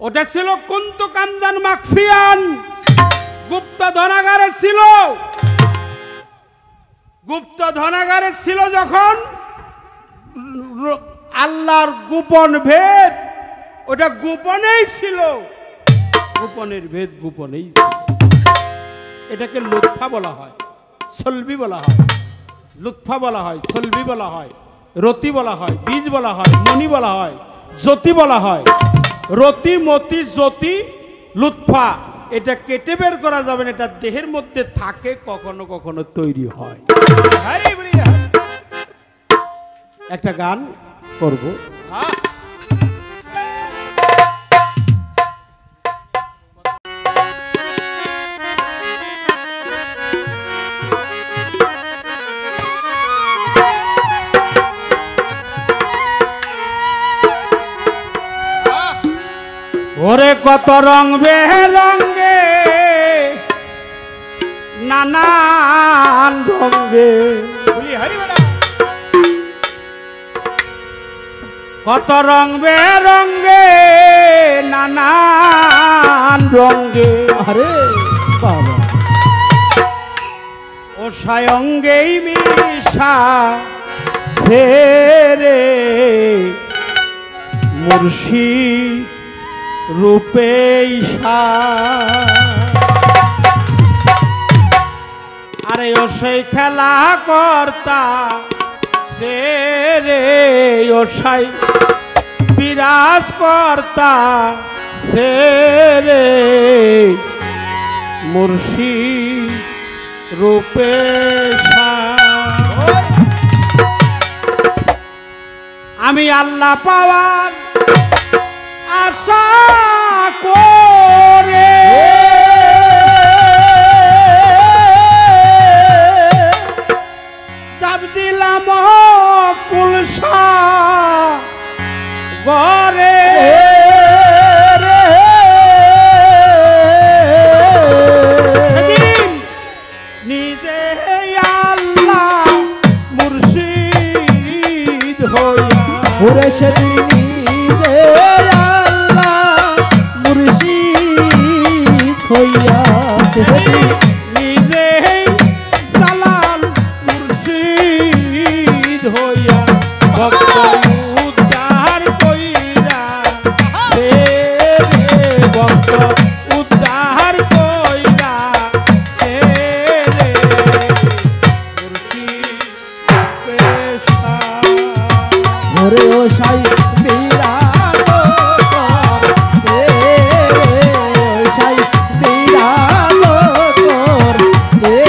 S1: ওটা ছিল কুন্তু কামদান মাকফিয়ান, গুপ্ত ধনাগারে ছিল। গুপ্ত ধনাগারে ছিল যখন আল্লাহর গোপন ভেদ, ওটা গোপনেই ছিল। গোপনের ভেদ গোপনেই ছিল। এটাকে লুৎফা বলা হয়, সলবি বলা হয়, লুৎফা বলা হয়, সলবি বলা হয়, রতি বলা হয়, বীজ বলা হয়, মণি বলা হয়, জ্যোতি বলা হয়। রতি, মতি, জ্যোতি, লুৎফা, এটা কেটে বের করা যাবে না। এটা দেহের মধ্যে থাকে, কখনো কখনো তৈরি হয়। একটা গান করব। ওরে কত রং বেরঙ্গে, নানান রঙ্গে, কত রং বেরঙ্গে নানান রঙ্গে
S3: আরে বাবা
S1: ও সায়ঙ্গেই মিশা ছেড়ে মুর্শিদ রূপে ঈশা আরে ও সেই খেলা কর্তা রে ও সাই বিরাজ কর্তা রে মুর্শিদ রূপে আমি আল্লাহ পাওয়ার আশা করে চাপ দিলাম কুলসা গরে নিজে আল্লাহ মুর্শিদ হইয়া
S3: ওরে সেদিন নিজে আল্লাহ মুর্শিদ হইয়া সেদিন
S1: নিজে জালাল মুর্শিদ হইয়া ভক্ত উদ্ধার কইরা রে ভক্ত উদ্ধার কইরা রে মুর্শিদ পেশা
S3: ওরে ও সাই বিরাজ কর রে ও সাই বিরাজ কর রে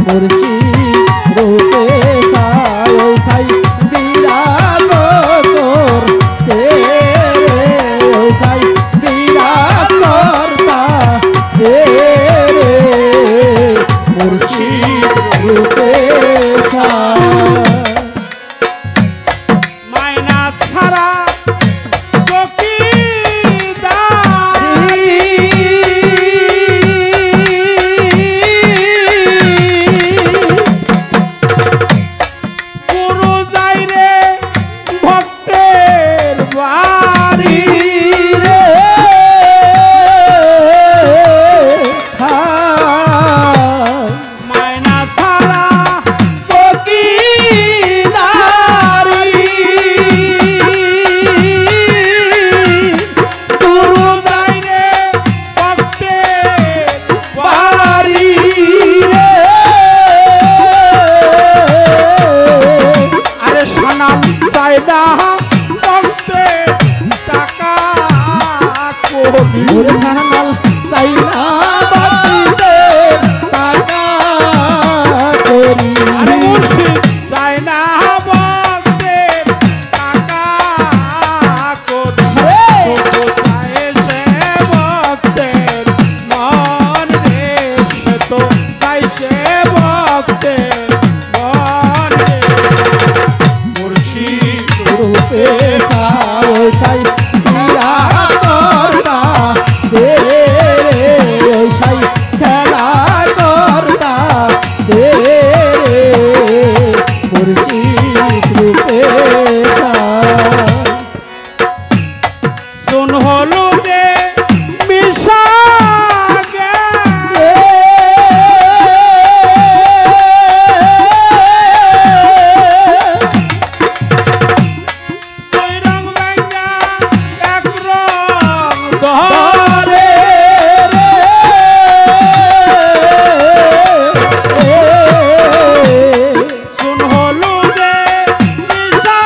S3: মুর্শিদ রূপে সাই ও সাই বিরাজ কর রে ও সাই বিরাজ করতা রে মুর্শিদ রূপে সাই
S1: মাইনা ছাড়া চকিদার গুরু যাই রে ভক্তের বাড়ি
S3: রে
S1: মাইনা ছাড়া
S3: ফকিদারি
S1: গুরু যাই রে ভক্তের
S3: বাড়ি রে
S1: আরে সানাম চাইদা ভক্তের টাকা কবি
S3: ওরে সানাল চাই না বাতিতে টাকা করি
S1: আরে মুর্শিদ চাই না ভক্তের টাকা কবি শুধু চাই সে ভক্তের মন রে সে তো চাই সে ভক্তের মন রে মুর্শিদ
S3: রূপে সাই সাই বিরাজ করতা রে সাই খেলা করতা রে মুর্শিদ রূপে সাই
S1: শুন হলু দে মিশা গে ওই রং ভাঙ্গা এক রং ধরে শুন হলু দে মিশা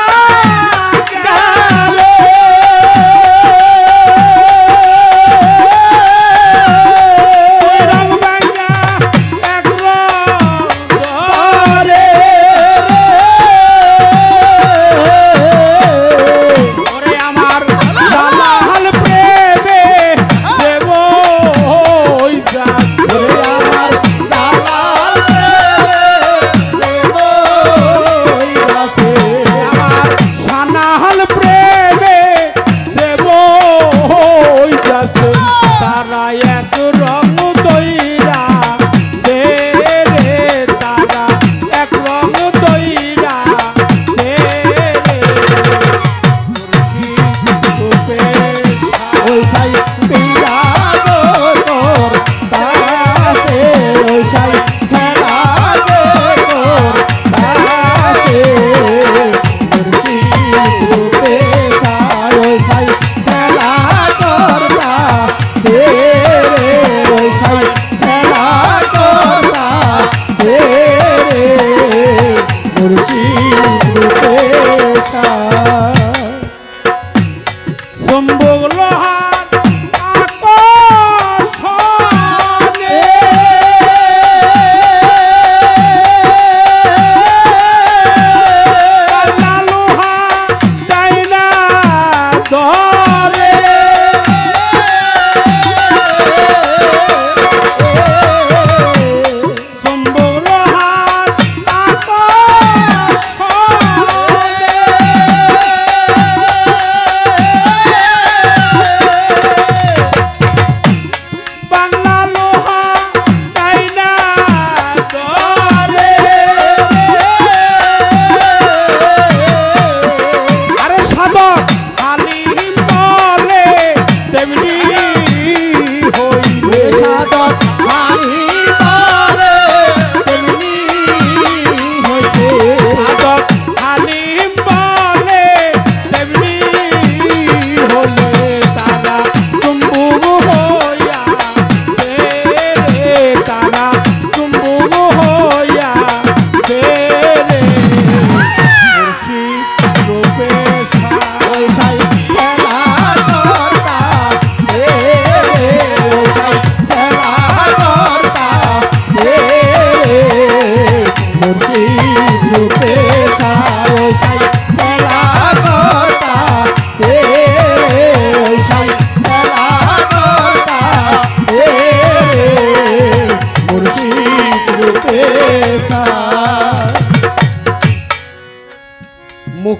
S1: গে ওই রং ভাঙ্গা এক রং ধরে ওরে আমার জালাল প্রেমে দেব ওই যাচ্ছে
S3: আমার দালাল দেব আছে
S1: আমার সানাহাল প্রেমে দেব ওই যাচ্ছে তারা এক রং দইরা সে রে তারা এক রং দইরা সে রে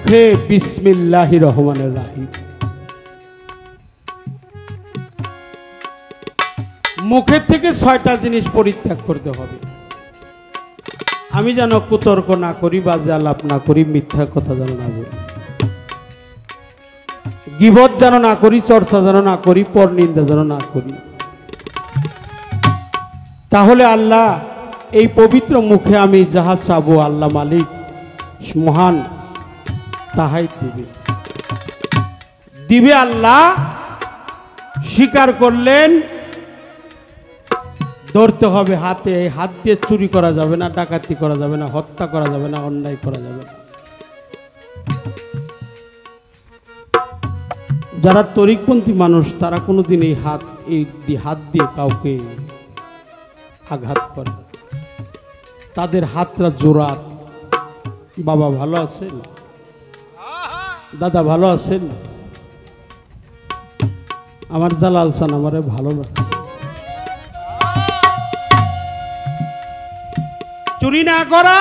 S1: মুখে বিসমিল্লাহির রহমানির রহিম। মুখের থেকে 6টা জিনিস পরিত্যাগ করতে হবে। আমি যেন কুতর্ক না করি, বাজে আলাপ না করি, মিথ্যা কথা যেন না বলি, গীবত যেন না করি, চর্চা যেন না করি, পরনিন্দা যেন না করি। তাহলে আল্লাহ এই পবিত্র মুখে আমি যাহা চাবো আল্লাহ মালিক মহান তাহাই দিবে আল্লাহ স্বীকার করলেন। ধরতে হবে হাতে, এই হাত দিয়ে চুরি করা যাবে না, ডাকাতি করা যাবে না, হত্যা করা যাবে না, অন্যায় করা যাবে না। যারা তরিকপন্থী মানুষ তারা কোনোদিন এই হাত দিয়ে কাউকে আঘাত করে, তাদের হাতটা জোরাত। বাবা ভালো আছেন? দাদা ভালো আছেন? আমার জালাল চান আমারে ভালো লাগছে। চুরি না করা,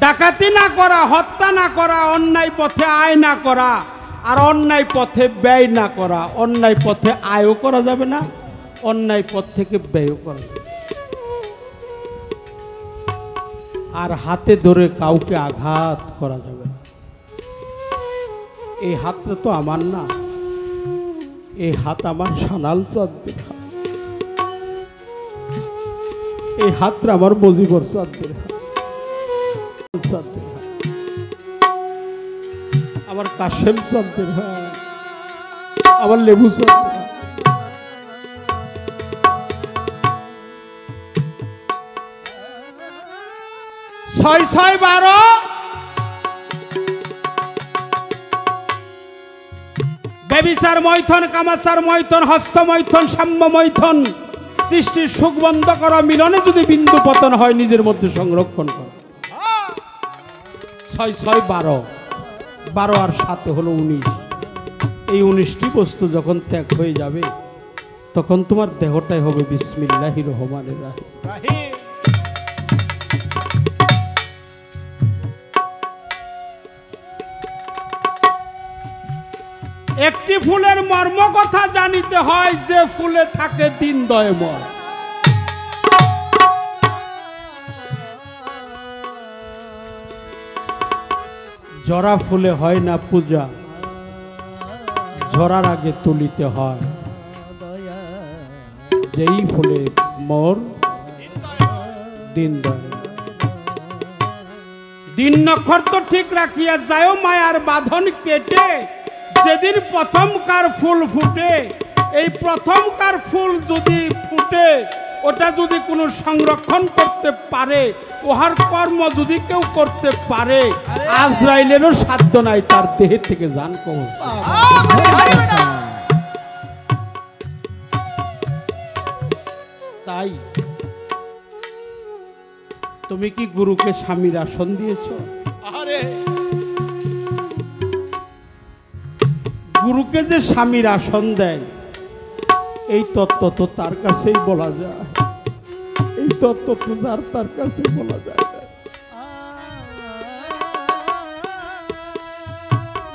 S1: ডাকাতি না করা, হত্যা না করা, অন্যায় পথে আয় না করা, আর অন্যায় পথে ব্যয় না করা। অন্যায় পথে আয়ও করা যাবে না, অন্যায় পথ থেকে ব্যয়ও করা যাবে। আর হাতে ধরে কাউকে আঘাত করা যাবে না। এই হাতটা তো আমার না, এই হাত আমার সানাল চাঁদের হাত, এই হাতটা আমার মজিবর চাঁদের হাত, আমার কাশেম চাঁদের হাত, আমার লেবু চাঁদের হাত। ছয় ছয় 12 ব্যভিচার মৈথন, কামাচার মৈথন, হস্ত মৈথন, সাম্য মৈথন, সৃষ্টির সুখ বন্ধ করো, মিলনে যদি বিন্দু পতন হয় নিজের মধ্যে সংরক্ষণ করো। 6 6 12 12 আর 7 হলো 19। এই 19টি বস্তু যখন ত্যাগ হয়ে যাবে তখন তোমার দেহটাই হবে বিসমিল্লাহির রহমানির রহিম। একটি ফুলের মর্ম কথা জানিতে হয়, যে ফুলে থাকে দিন দয়ময়। জরা ফুলে হয় না পূজা, ঝরার আগে তুলিতে হয়। যেই ফুলে মোর দিন দয়। দিন নক্ষত্র ঠিক রাখিয়া যায় মায়ার বাঁধন কেটে, যেদিন প্রথমকার ফুল ফুটে। এই প্রথমকার ফুল যদি ফুটে, ওটা যদি কোনো সংরক্ষণ করতে পারে, ওহার কর্ম যদি কেউ করতে পারে, আজরাইলেরও সাধ্য নাই তার দেহ থেকে জান কবজ। তাই তুমি কি গুরুকে স্বামীর আসন দিয়েছ? গুরুকে যে স্বামীর আসন দেয়, এই তত্ত্ব তো তার কাছেই বলা যায়। এই তত্ত্ব তো তার কাছে বলা যায়।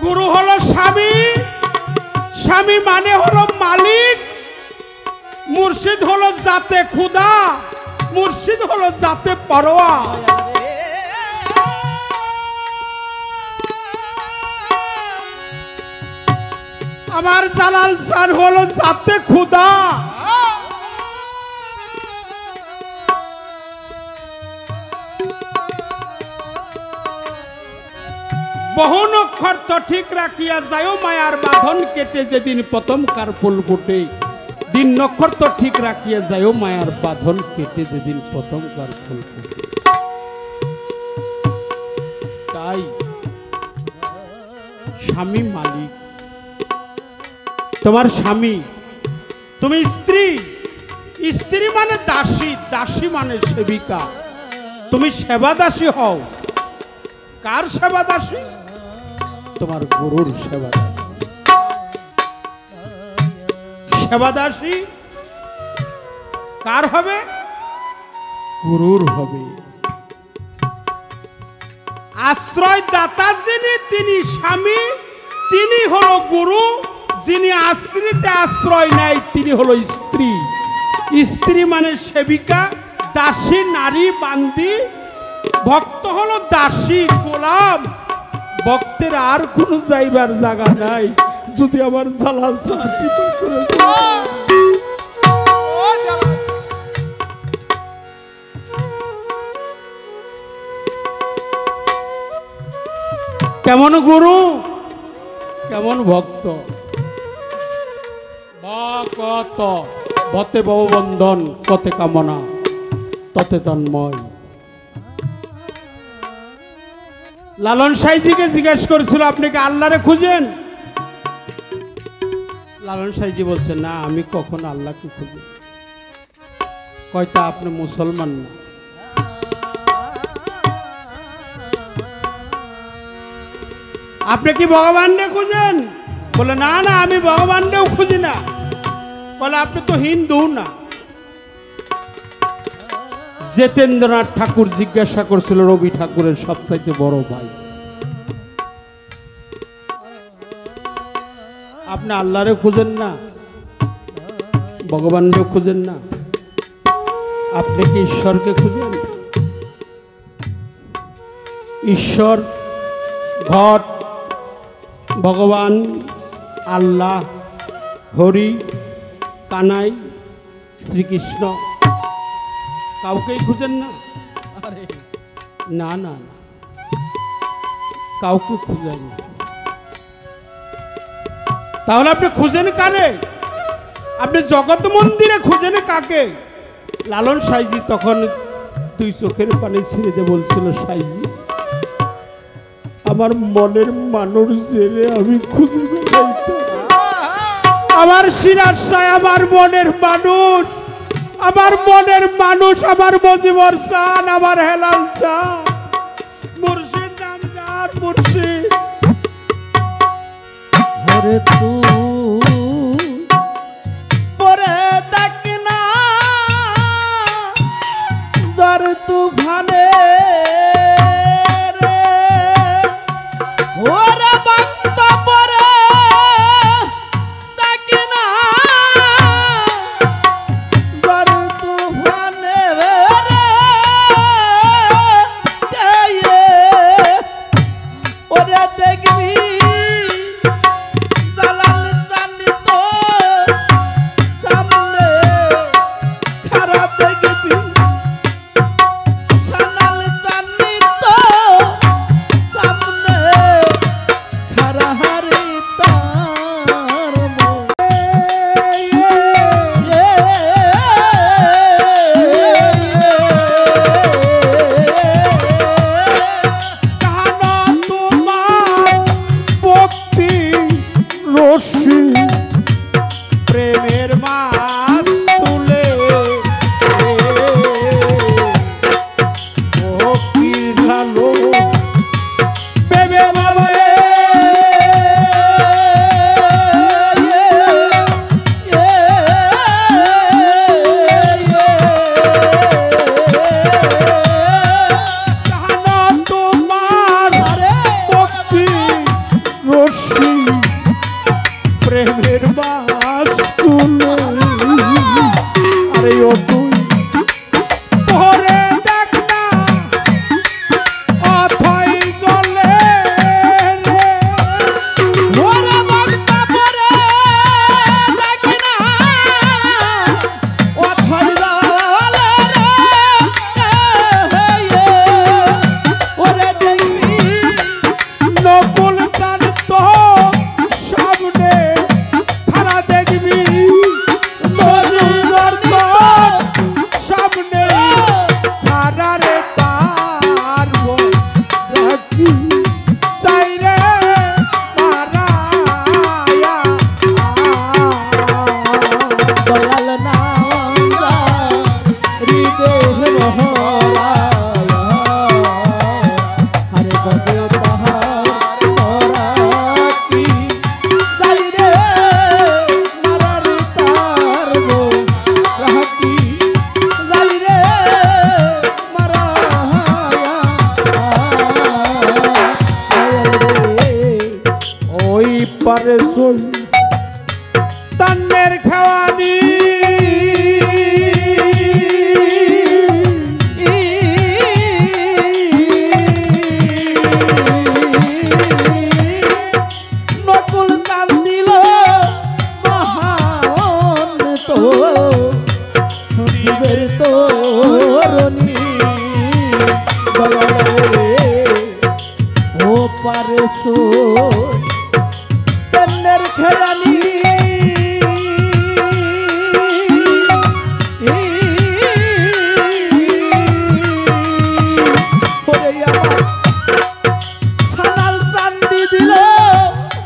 S1: গুরু হলো স্বামী, স্বামী মানে হলো মালিক, মুর্শিদ হলো জাতে খুদা, মুর্শিদ হলো জাতে পরোয়া। আমার জালাল চান হলো জাতে খুদা। বহু নক্ষত্র ঠিক রাখিয়া যায় মায়ার বাঁধন কেটে, যেদিন প্রথমকার ফুল ফুটে। দিন নক্ষত্র ঠিক রাখিয়া যায় মায়ার বাঁধন কেটে, যেদিন প্রথমকার ফুল ফুটে। তাই স্বামী মালিক, তোমার স্বামী। তুমি স্ত্রী, স্ত্রী মানে দাসী, দাসী মানে সেবিকা। তুমি সেবা দাসী হও। কার সেবা দাসী? তোমার গুরুর সেবা দাসী। সেবা দাসী কার হবে? গুরুর হবে। আশ্রয় দাতা যিনি তিনি স্বামী, তিনি হলো গুরু, যিনি আশ্রিতে আশ্রয় নেয় তিনি হলো স্ত্রী। স্ত্রী মানে সেবিকা, দাসী, নারী, বান্দি। ভক্ত হলো দাসী, গোলাম। ভক্তের আর কোনো যাইবার জায়গা নাই যদি আমার জালাল চাকরি করে দেয়। কেমন গুরু, কেমন ভক্ত। ভকত ভতে ভববন্ধন, কতে কামনা ততে তন্ময়। লালন সাইজিকে জিজ্ঞেস করেছিল আপনি কি আল্লাহরে খুঁজেন? লালন সাইজি বলছে না, আমি কখন আল্লাহকে খুঁজি। কয়টা আপনি মুসলমান না। আপনি কি ভগবানকে খুঁজেন? বলে না না, আমি ভগবানকেও খুঁজি না। বলে আপনি তো হিন্দু না। জিতেন্দ্রনাথ ঠাকুর জিজ্ঞাসা করছিল রবি ঠাকুরের সবচাইতে বড় ভাই, আপনি আল্লাহরে খুঁজেন না, ভগবানকে খুঁজেন না, আপনি কি ঈশ্বরকে খুঁজেন? ঈশ্বর, ঘট, ভগবান, আল্লাহ, হরি, কানাই, শ্রীকৃষ্ণ কাউকেই খুঁজেন না? না না, কাউকে খুঁজেন না। তাহলে আপনি খুঁজেন কারে? আপনি জগৎ মন্দিরে খুঁজেন কাকে? লালন সাইজি তখন দুই চোখের পানি ছেড়ে দিয়ে বলছিল, সাইজি আমার মনের মানুষ জেনে আমি খুঁজে বেড়াইতাম। আমার সিরাজ সাহেব আমার মনের মানুষ, আমার মনের মানুষ, আমার মজিবর চান, আমার হেলাল চান, মুর্শিদ জামজান মুর্শিদ।
S3: হরে তুই পরে দেখ না যার তুফানে রে, ওরে ভক্ত পরে দেখ না যার তুফানে রে, ওরে দেখবি জালাল জানি তো সামনে খারাপ দেখবি, সালাল জানি তো সামনে খারাহারি তার মন।
S1: কানা তোমার ভক্তি রশ্মি প্রেমের মাছ তুলে, ভক্তির ঢালো প্রেমে বাবারে। কানা তোমার ভক্তি রশ্মি প্রেমের মাছ তুলে, আরে ও তুই পরে দেখ না অথই জলে রে।
S3: ওরে ভক্ত পরে দেখ না অথই জলে রে, ওরে দেখবি
S1: নকুল চাঁদ তো সামনে খারা দেখবি, পারে সই তান্নের খেওয়ানি
S3: নকুল তান দিল মহান তো জীবের তোরণী দয়ালে ও পারে সই তন্নের খেলানি সানাল চান্দি দিল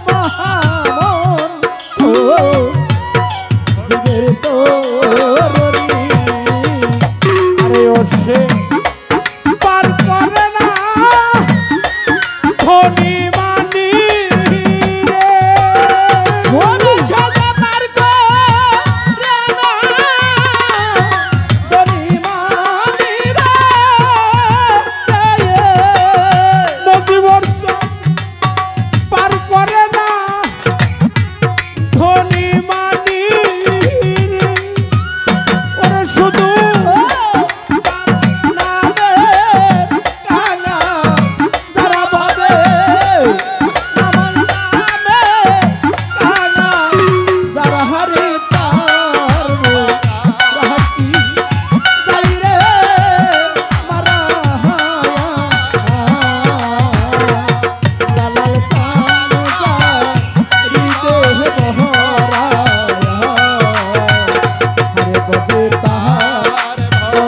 S3: মহামন ও জীবের তোরণী
S1: আরে ও সে পার করে না ধনী মানি রে
S3: ভবিষ্যতে পার করে না ধনীমানি রে
S1: মজিবর পার করে না ধনী মানি ওরে শুধু
S3: নামে কানা যারা ভাবে আমার নামে কানা যারা হারে তার রাখি যাই রে মারা লালাল সানসা হৃদে বহরা হরে ববে তাহার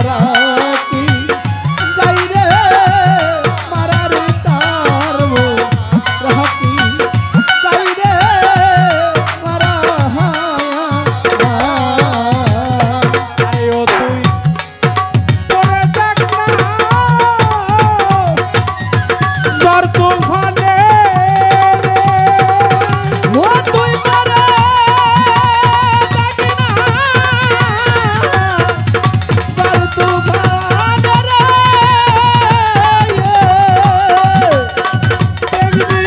S3: রাখি যাই রে মারা রে তার রাখি যাই রে মারা
S1: আয়ো তুই করে দেখ না জ্বর তুফানে
S3: ও তুই মারে দেখি না তার তুফান রে
S1: দেখবি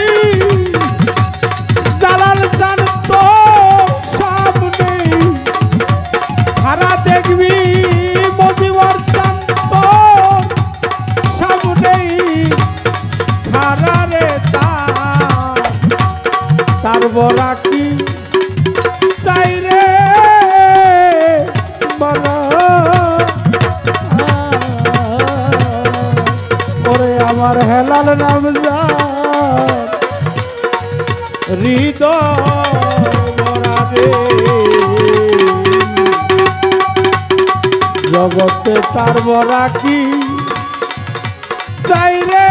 S1: জালাল জান তো সব নেই হারা দেখবি মজিবর জান তো সব নেই হারা রে তার বরা কি চাই রে বলো ওরে আমার হেলাল নাম হৃদয় ভরা রে জগতে তার বরা কি চাই রে